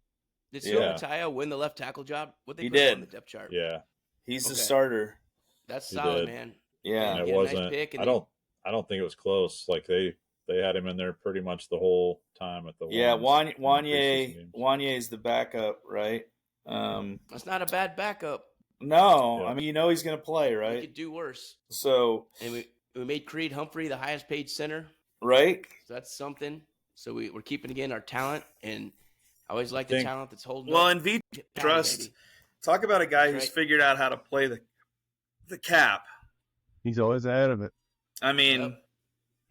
Did Yeah. Suamataia win the left tackle job? What they He put him on did. the depth chart? Yeah, He's the Okay. starter. That's He solid, did. man. Yeah, and Get it a nice wasn't. pick and I don't think it was close. Like they had him in there pretty much the whole time at the yeah. ones in the preseason Wanye games. Wanye is the backup, right? That's not a bad backup. No, Yeah. I mean he's going to play, He right? could do worse. So And we made Creed Humphrey the highest paid center. right, So that's something. So we're keeping again our talent, and I always like think- the talent that's holding well, up. and V Get Patty, Trust. baby. Talk about a guy That's who's right. figured out how to play the cap. He's always ahead of it. I mean, Yep.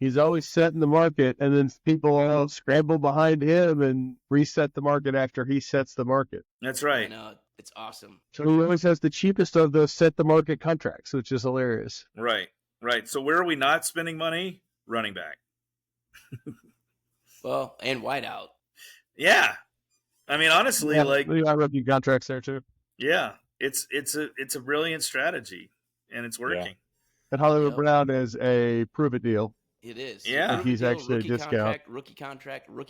He's always setting the market, and then people all scramble behind him and reset the market after he sets the market. that's I right. know, it's awesome. So he always has the cheapest of those set the market contracts, which is hilarious. Right. Right. So where are we not spending money? Running back. Well, and wideout. Yeah. I mean, honestly, like, we got rookie contracts there too. yeah, it's a brilliant strategy, and it's working. And Hollywood Yep. Brown is a prove it deal. It is. Yeah. And he's Deal, actually a rookie discount. rookie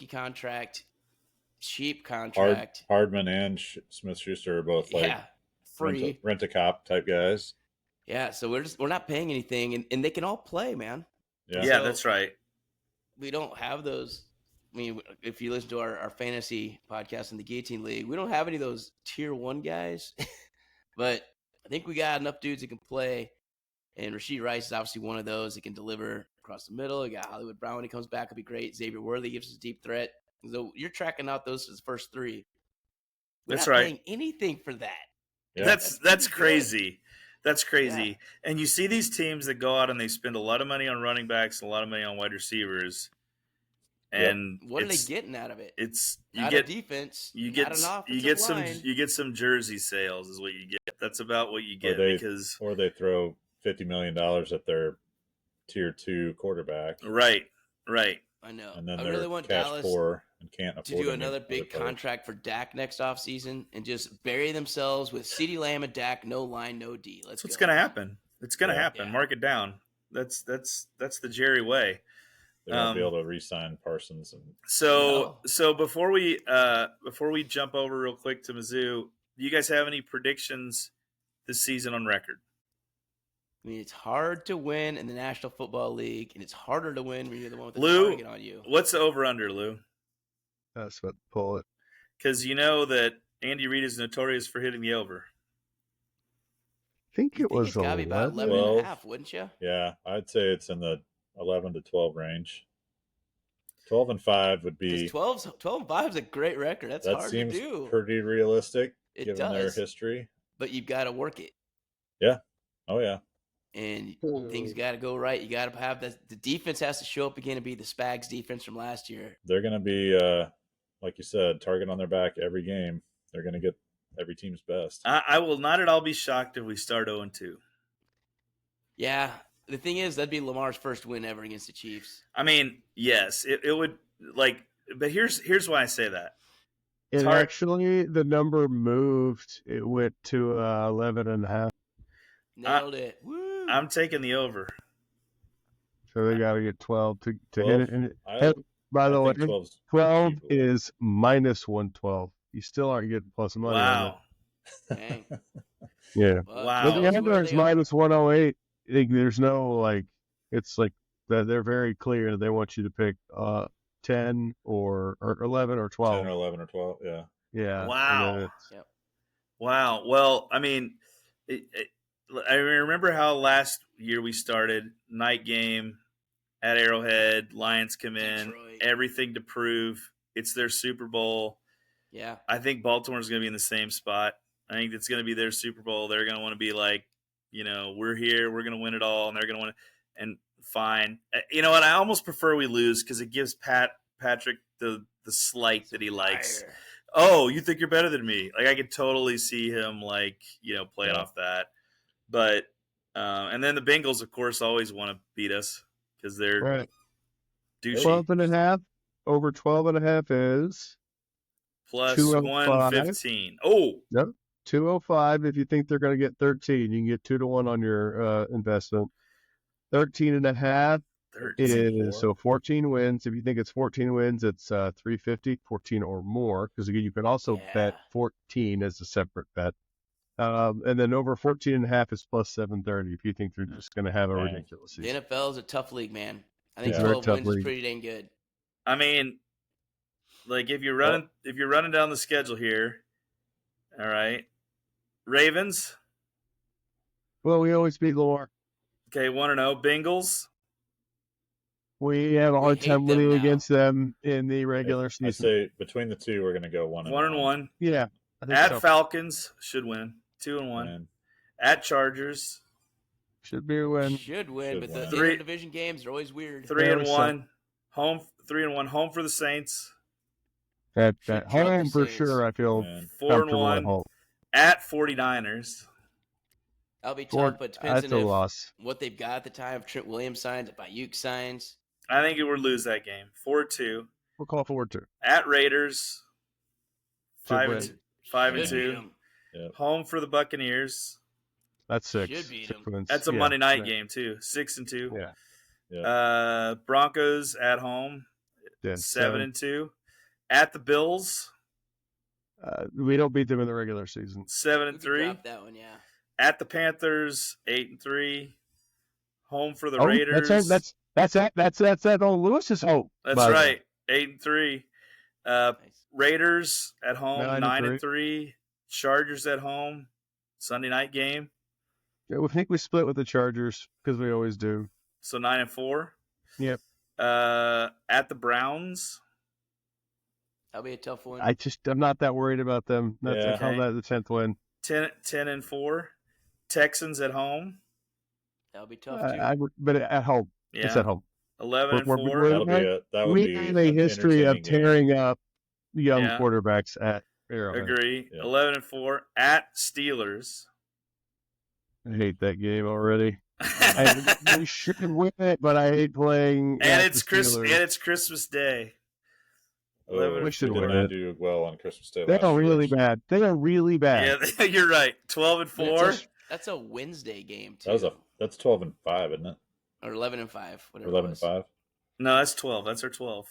contract, cheap contract. Hardman and Smith Schuster are both like Yeah, free. rent a cop type guys. Yeah, so we're not paying anything, and they can all play, man. Yeah. Yeah, So- that's right. We don't have those. I mean, if you listen to our fantasy podcast in the Guillotine League, we don't have any of those tier 1 guys. But I think we got enough dudes that can play. And Rashid Rice is obviously one of those that can deliver across the middle. You got Hollywood Brown when he comes back, will be great. Xavier Worthy gives us a deep threat. So you're tracking out those as the first 3. We're That's not right. paying anything for that. Yeah. That's pretty good. crazy. That's crazy. Yeah. And you see these teams that go out and they spend a lot of money on running backs, a lot of money on wide receivers. And What are they getting out of it? It's you Not get a defense. you not get an you offensive get some line. you get some jersey sales is what you get. That's about what you get because Or they throw $50 million at their tier 2 quarterback, right. I know. and then I they're really want cash Dallas poor and can't afford to do any another other big players. contract for Dak next offseason and just bury themselves with CeeDee Lamb and Dak, no line, no D. Let's That's what's go. going to happen. It's going to Yeah. happen. Yeah. Mark it down. That's the Jerry way. They won't be able to re-sign Parsons and So No. so before we jump over real quick to Mizzou, do you guys have any predictions this season on record? I mean, it's hard to win in the National Football League, and it's harder to win when you're the one with the Lou, target on you. What's the over under, Lou? That's what pull it. Because you know that Andy Reid is notorious for hitting the over. I think You it think was it's got to be about 11. 11 and a 12. half, wouldn't you? yeah, I'd say it's in the 11 to 12 range. 12 and 5 would be 12 and 5 is a great record. That's that hard seems to do. pretty realistic It given does. their history. But you've got to work it. Oh yeah. And things got to go right. You got to have the defense has to show up again and be the Spags defense from last year. They're going to be like you said, target on their back every game. They're going to get every team's best. I will not at all be shocked if we start 0-2. Yeah. The thing is, that'd be Lamar's first win ever against the Chiefs. I mean, yes, it would like. But here's why I say that. And hard. actually, the number moved. It went to 11 and a half. Nailed it. Woo. I'm taking the over. So they got to get 12 to 12? hit it. And I by the way, think 12's 12 achievable. is minus 112. You still aren't getting plus money. on Wow. Dang. it. Yeah. Well, Wow. But the those are under where is they are. minus 108. There's no like, it's like that. They're very clear that they want you to pick 10 or 11 or 12. 10 or 11 or 12. Yeah. Yeah. and Wow. then it's- Wow. Well, I mean, I remember how last year we started night game at Arrowhead. Lions come in, Detroit. everything to prove. It's their Super Bowl. Yeah. I think Baltimore's going to be in the same spot. I think it's going to be their Super Bowl. They're going to want to be like, we're here, we're going to win it all, and they're going to win it. And fine. You know what? I almost prefer we lose because it gives Patrick the slight that he likes. Fire. Oh, you think you're better than me? Like I could totally see him playing Yeah. off that. But and then the Bengals, of course, always want to beat us because they're Right. douchey. 12 and a half. Over 12 and a half is Plus 205. 115. Oh, 205. If you think they're going to get 13, you can get 2-1 on your investment. 13 and a half 13. is so 14 wins. If you think it's 14 wins, it's 350, 14 or more. Because again, you can also Yeah. bet 14 as a separate bet. And then over 14 and a half is plus 730 if you think they're just going to have a Dang. ridiculous The season. NFL is a tough league, man. I think Yeah. Very 12 tough wins league. is pretty dang good. I mean, like if you're running down the schedule here, all right. Ravens, Well, we always beat Lamar. okay, 1-0. Bengals, We have a We hard hate time them winning now. against them in the regular I season. say between the two, we're going to go 1-1. 1-1. Yeah. I think At so. Falcons, should win. 2-1. And At Chargers, Should be a win. Should win, Should but the win. Three- interdivision games are always weird. 3-1. Home 3-1. Home for the Saints. At Should home trust the for Saints. sure, I feel and comfortable at 4-1. home. At 49ers. That'll be Ford, tough, but it depends that's on a if loss. what they've got at the time. If Trent Williams signs, if Ayuk signs. I think it would lose that game. 4-2 We'll call Ford 2. at Raiders. Should 5 win. and 5 and Should beat 2. 'em. Yep. Home for the Buccaneers. That's 6. Should beat 6 'em. wins. That's a Yeah, Monday night yeah, game too. 6 and 2. Yeah. Broncos at home. Yeah, 7 and 2. At the Bills. We don't beat them in the regular season. 7 We and could 3. drop that one, yeah. At the Panthers. 8 and 3. Home for the Oh, Raiders. That's that old Lewis's hope. That's by the way. right. 8 and 3. Nice. Raiders at home. 9 and 9 and 3. Chargers at home. Sunday night game. Yeah, we think we split with the Chargers because we always do. So 9 and 4. Yep. At the Browns. That'll be a tough one. I'm not that worried about them. I Yeah. call that the 10th win. 10 and 4. Texans at home. That'll be tough too. But at home, it's Yeah. at home. 11 and We're- 4. That'll be that would We be have a an history of entertaining game. tearing up young Yeah. quarterbacks at Arrowhead. Agree. Yeah. 11 and 4. At Steelers. I hate that game already. We should win it, but I hate playing. And at it's the Steelers. Christmas Day. Oh, We we should did win not it. do well on Christmas Day. They last are year. really bad. They are really bad. Yeah, you're right. 12 and 4. That's a Wednesday game too. That's 12 and 5, isn't it? Or 11 and 5, Or whatever. 11 it and was. 5. No, that's 12. That's our 12.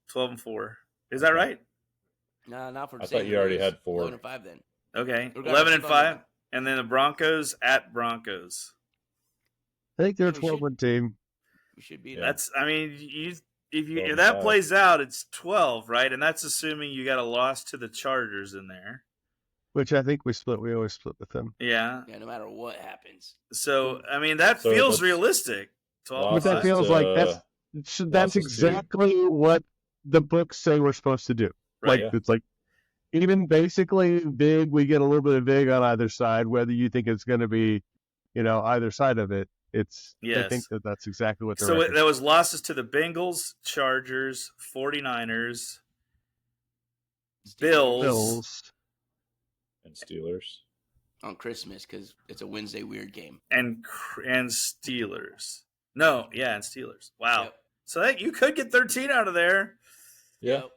12 and 4. Is that right? No, not for. I thought St. you already Louis. had 4. 11 and 5 then. Okay. We're gonna 11 and keep on 5. going. And then the Broncos at Broncos. I think they're a We should- 12-win team. We should beat Yeah. them. That's, I mean, if 12 and that 5. plays out, it's 12, right? And that's assuming you got a loss to the Chargers in there. Which I think we split. We always split with them. Yeah. Yeah, no matter what happens. So, I mean, that So feels that's- realistic. 12 But and that Losses 5. feels to- like that's losses to- exactly what the books say we're supposed to do. Right. Like it's like even basically big, we get a little bit of big on either side. Whether you think it's going to be, either side of it, I Yes. think that's exactly what they're. So that was losses to the Bengals, Chargers, 49ers, Bills, And Steelers. on Christmas because it's a Wednesday weird game. and Steelers. No, yeah, and Steelers. Wow. Yep. So you could get 13 out of there. Yeah. Yep.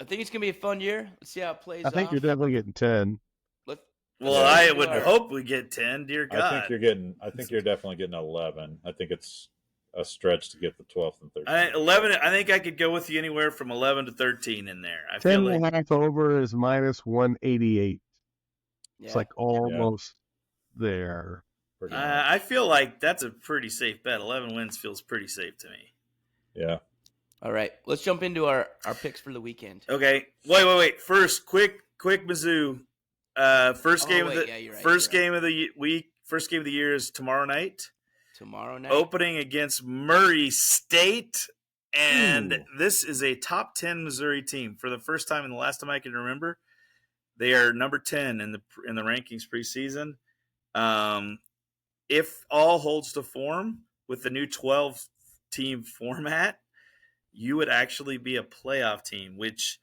I think it's gonna be a fun year. Let's see how it plays. I think off. you're definitely getting 10. Let's Well, Yeah. I do would our- hope we get 10. Dear God. I think you're definitely getting 11. I think it's a stretch to get the 12th and 13th. 11. I think I could go with you anywhere from 11 to 13 in there. I 10 feel and like a half over is minus 188. Yeah. It's like almost there. Pretty much. I feel like that's a pretty safe bet. 11 wins feels pretty safe to me. Yeah. All right, let's jump into our picks for the weekend. Okay. Wait. First, quick Mizzou. First game of the you're right, first you're game of the week. First game of the year is tomorrow night. Tomorrow night. Opening against Murray State, and Ooh. this is a top 10 Missouri team for the first time in the last time I can remember. They are number 10 in the rankings preseason. If all holds to form with the new 12-team format, you would actually be a playoff team, which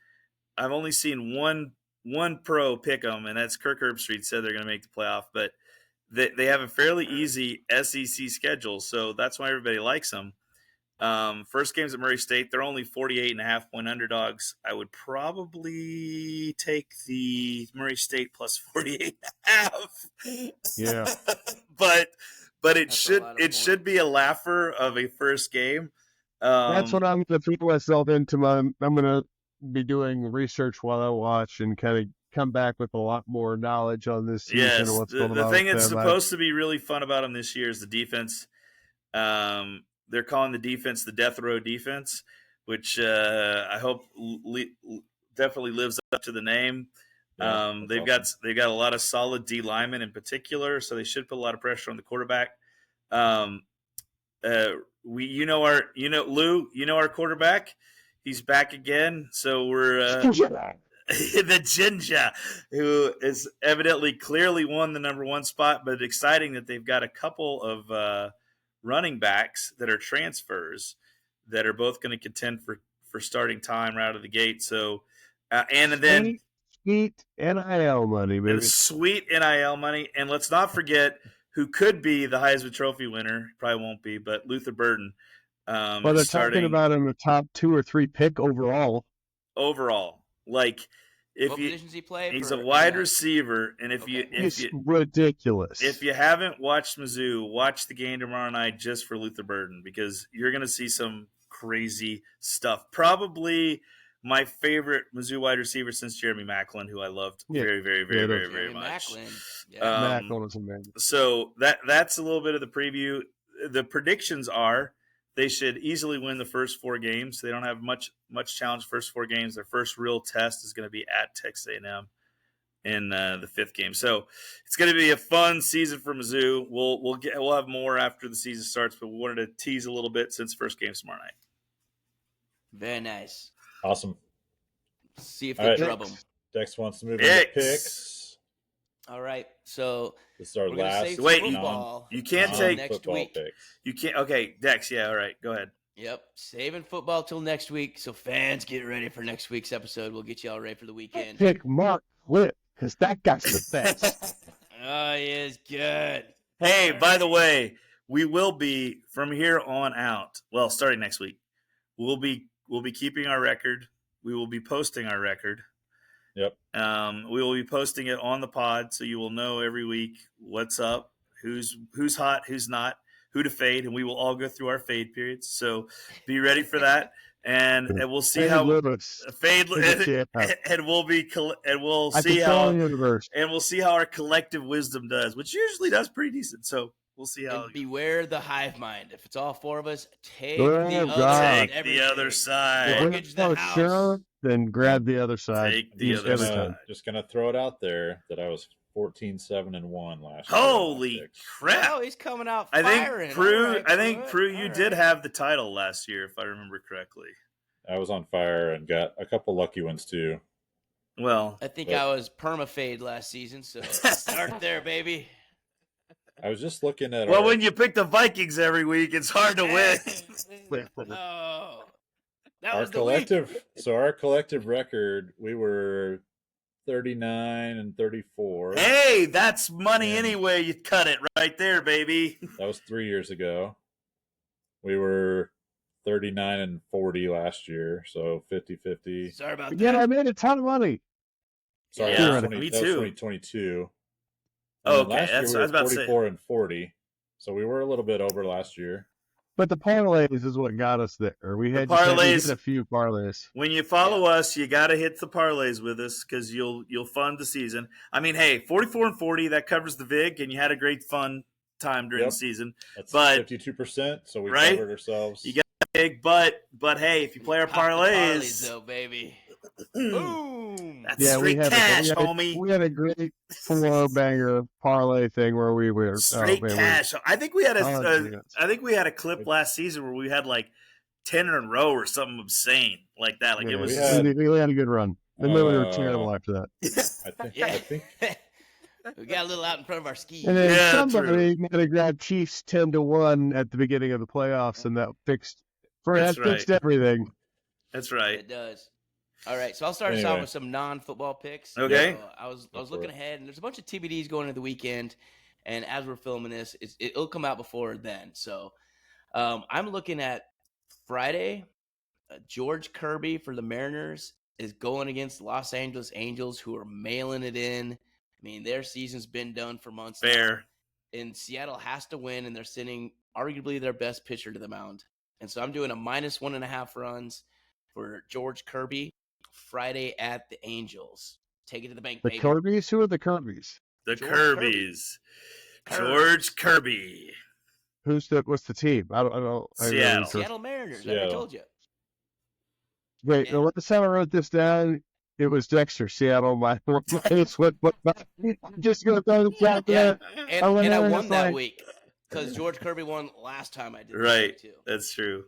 I've only seen one pro pick them, and that's Kirk Herbstreit said they're going to make the playoff, but they have a fairly easy SEC schedule, so that's why everybody likes them. First game's at Murray State. They're only 48.5-point underdogs. I would probably take the Murray State plus 48.5. Yeah. but it That's a lot of points. should be a laugher of a first game. That's what I'm going to put myself into. I'm going to be doing research while I watch and kind of come back with a lot more knowledge on this season Yes, and what's going the on. thing with that's them. supposed to be really fun about them this year is the defense. They're calling the defense the death row defense, which I hope definitely lives up to the name. Yeah, They've that's awesome. got a lot of solid D linemen in particular, so they should put a lot of pressure on the quarterback. Lou, our quarterback. He's back again, so we're the Ginger, who is evidently clearly won the number one spot, but exciting that they've got a couple of running backs that are transfers that are both going to contend for starting time right out of the gate. So, and then sweet NIL money, baby. And sweet NIL money. And let's not forget who could be the Heisman Trophy winner. Probably won't be, but Luther Burden. Well, they're talking about him the top 2 or 3 pick overall. Overall, like What positions he play? he's a wide receiver, and It's ridiculous. If you haven't watched Mizzou, watch the game tomorrow night just for Luther Burden, because you're going to see some crazy stuff. Probably my favorite Mizzou wide receiver since Jeremy Maclin, who I loved very, very, very, very, very much. Maclin was amazing. So that's a little bit of the preview. The predictions are they should easily win the first 4 games. They don't have much challenge first 4 games. Their first real test is going to be at Texas A&M in the 5th game. So it's going to be a fun season for Mizzou. We'll have more after the season starts, but we wanted to tease a little bit since first game's tomorrow night. Very nice. Awesome. See if they drub them. Dex wants to move into picks. All right, so this is our last. Wait, you can't take next week. Picks. You can't. Okay, Dex. Yeah, all right. Go ahead. Yep, saving football till next week. So fans, get ready for next week's episode. We'll get you all ready for the weekend. Pick Mark Clip, because that guy's the best. Oh, he is good. Hey, by the way, we will be from here on out. Well, starting next week, we'll be keeping our record. We will be posting our record. Yep. We will be posting it on the pod, so you will know every week what's up, who's hot, who's not, who to fade, and we will all go through our fade periods. So be ready for that, and we'll see how fade, and we'll see how our collective wisdom does, which usually does pretty decent. So we'll see how. And beware the hive mind. If it's all 4 of us, take the other side. Mortgage the house. Then grab the other side. Take the other side. Just gonna throw it out there that I was 14-7-1 last year. Holy crap! Oh, he's coming out firing. I think Prue, you did have the title last year, if I remember correctly. I was on fire and got a couple lucky ones too. Well, I think I was perma-fade last season, so start there, baby. I was just looking at. Well, when you pick the Vikings every week, it's hard to win. Oh. Our collective, so our collective record, we were 39-34. Hey, that's money anyway. You cut it right there, baby. That was 3 years ago. We were 39-40 last year, so 50-50. Sorry about that. Yeah, I made a ton of money. Sorry, yeah, me too. 2022. Oh, okay, last year that's we were about to say. 44-40, so we were a little bit over last year. But the parlays is what got us there. We had parlays, a few parlays. When you follow us, you got to hit the parlays with us because you'll fund the season. I mean, hey, 44-40, that covers the VIG, and you had a great fun time during the season. That's but 52%, so we covered ourselves. You got big, but hey, if you play our parlays, though, baby. Boom! That's straight cash, homie. We had a great 4-banger parlay thing where we were straight cash. I think we had a clip last season where we had like 10 in a row or something insane like that. Like it was. We had a good run. And then we were terrible after that. I think. We got a little out in front of our skis. And then somebody might have grabbed Chiefs 10-1 at the beginning of the playoffs, and that fixed everything. That's right. It does. All right, so I'll start us off with some non-football picks. Okay. So I was looking ahead, and there's a bunch of TBDs going into the weekend, and as we're filming this, it'll come out before then. So I'm looking at Friday. George Kirby for the Mariners is going against Los Angeles Angels, who are mailing it in. I mean, their season's been done for months. Fair. And Seattle has to win, and they're sending arguably their best pitcher to the mound. And so I'm doing a -1.5 runs for George Kirby Friday at the Angels. Take it to the bank, baby. The Kirbys? Who are the Kirbys? The Kirbys. George Kirby. What's the team? I don't. Seattle Mariners. I told you. Wait, the last time I wrote this down, it was Dexter, Seattle. My I'm just gonna throw this out there. And I won that week because George Kirby won last time I did. Right. Too. That's true.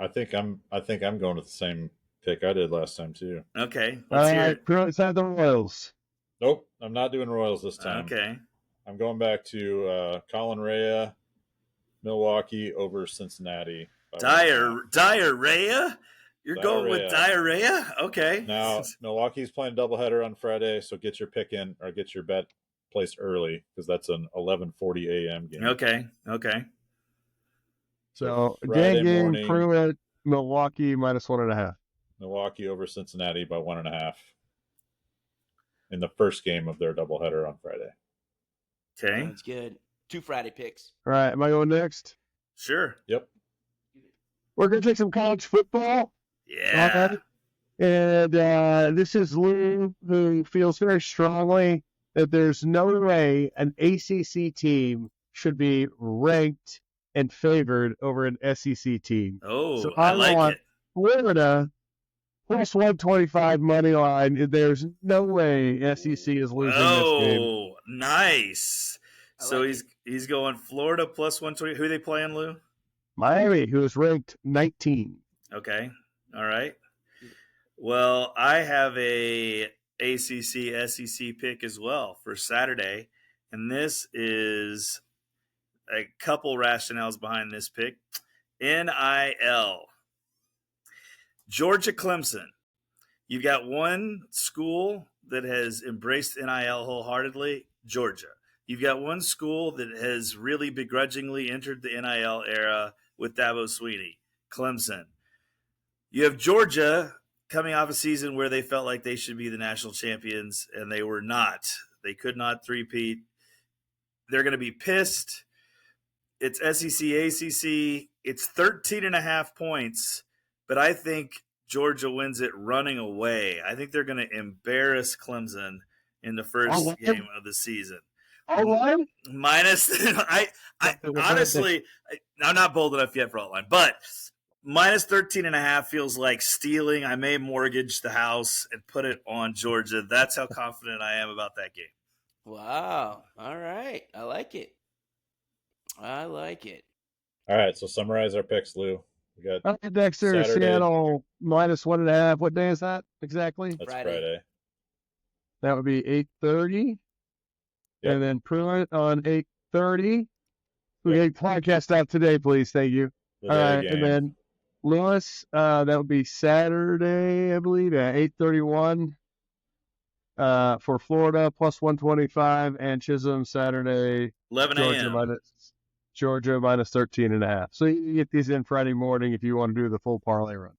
I think I'm going with the same pick I did last time too. Okay. Let's hear it. It's not the Royals. Nope, I'm not doing Royals this time. Okay. I'm going back to Colin Rea, Milwaukee over Cincinnati. Diarrhea? You're going with diarrhea? Okay. Now, Milwaukee's playing doubleheader on Friday, so get your pick in or get your bet placed early because that's an 11:40 a.m. game. Okay. So Friday game morning, Pruitt, Milwaukee -1.5. Milwaukee over Cincinnati by 1.5 in the first game of their doubleheader on Friday. Okay. Sounds good. 2 Friday picks. All right, am I going next? Sure. Yep. We're going to take some college football. Yeah. And this is Lou, who feels very strongly that there's no way an ACC team should be ranked and favored over an SEC team. Oh, So I like want it. Florida plus 125 money line. There's no way SEC is losing this game. Oh, nice. So like he's going Florida plus 120. Who are they playing, Lou? Miami, who is ranked 19. Okay. All right. Well, I have a ACC SEC pick as well for Saturday, and this is a couple rationales behind this pick. NIL. Georgia Clemson. You've got one school that has embraced NIL wholeheartedly, Georgia. You've got one school that has really begrudgingly entered the NIL era with Dabo Swinney, Clemson. You have Georgia coming off a season where they felt like they should be the national champions, and they were not. They could not three-peat. They're going to be pissed. It's SEC, ACC. It's 13.5 points, but I think Georgia wins it running away. I think they're going to embarrass Clemson in the first game of the season. Outline? Minus, I honestly, I'm not bold enough yet for outline, but minus 13.5 feels like stealing. I may mortgage the house and put it on Georgia. That's how confident I am about that game. Wow. All right. I like it. All right, so summarize our picks, Lou. We got Dexter, Saturday. Seattle -1.5. What day is that exactly? That's Friday. That would be 8:30. Yep. And then Pruitt on 8:30. We get podcast out today, please. Thank you. All right, and then Lewis, that would be Saturday, I believe, at 8:31 for Florida plus 125, and Chisholm Saturday 11 a.m. Georgia minus 13.5. So you get these in Friday morning if you want to do the full parlay run.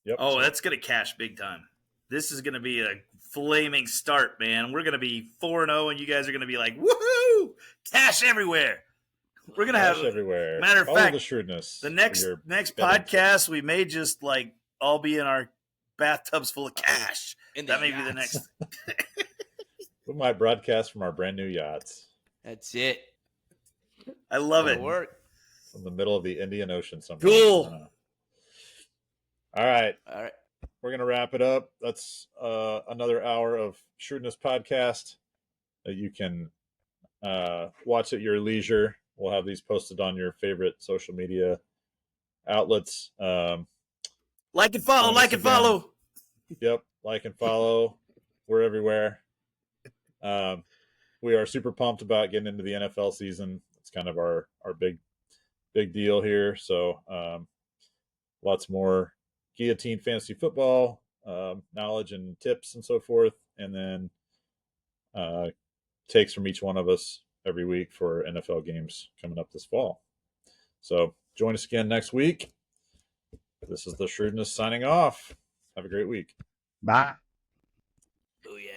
Yep. Oh, that's going to cash big time. This is going to be a flaming start, man. We're going to be 4-0, and you guys are going to be like, woohoo! Cash everywhere. We're going to have everywhere. Matter of fact, the shrewdness. The next podcast, we may just like all be in our bathtubs full of cash. That may be the next. We might broadcast from our brand new yachts. That's it. I love It'll it. Work in the middle of the Indian Ocean. Cool. All right. We're going to wrap it up. That's another hour of Shrewdness Podcast that you can watch at your leisure. We'll have these posted on your favorite social media outlets. Like and follow. Yep. Like and follow. We're everywhere. We are super pumped about getting into the NFL season. It's kind of our big deal here. So lots more Guillotine fantasy football knowledge and tips and so forth. And then takes from each one of us every week for NFL games coming up this fall. So join us again next week. This is the Shrewdness signing off. Have a great week. Bye. Oh, yeah.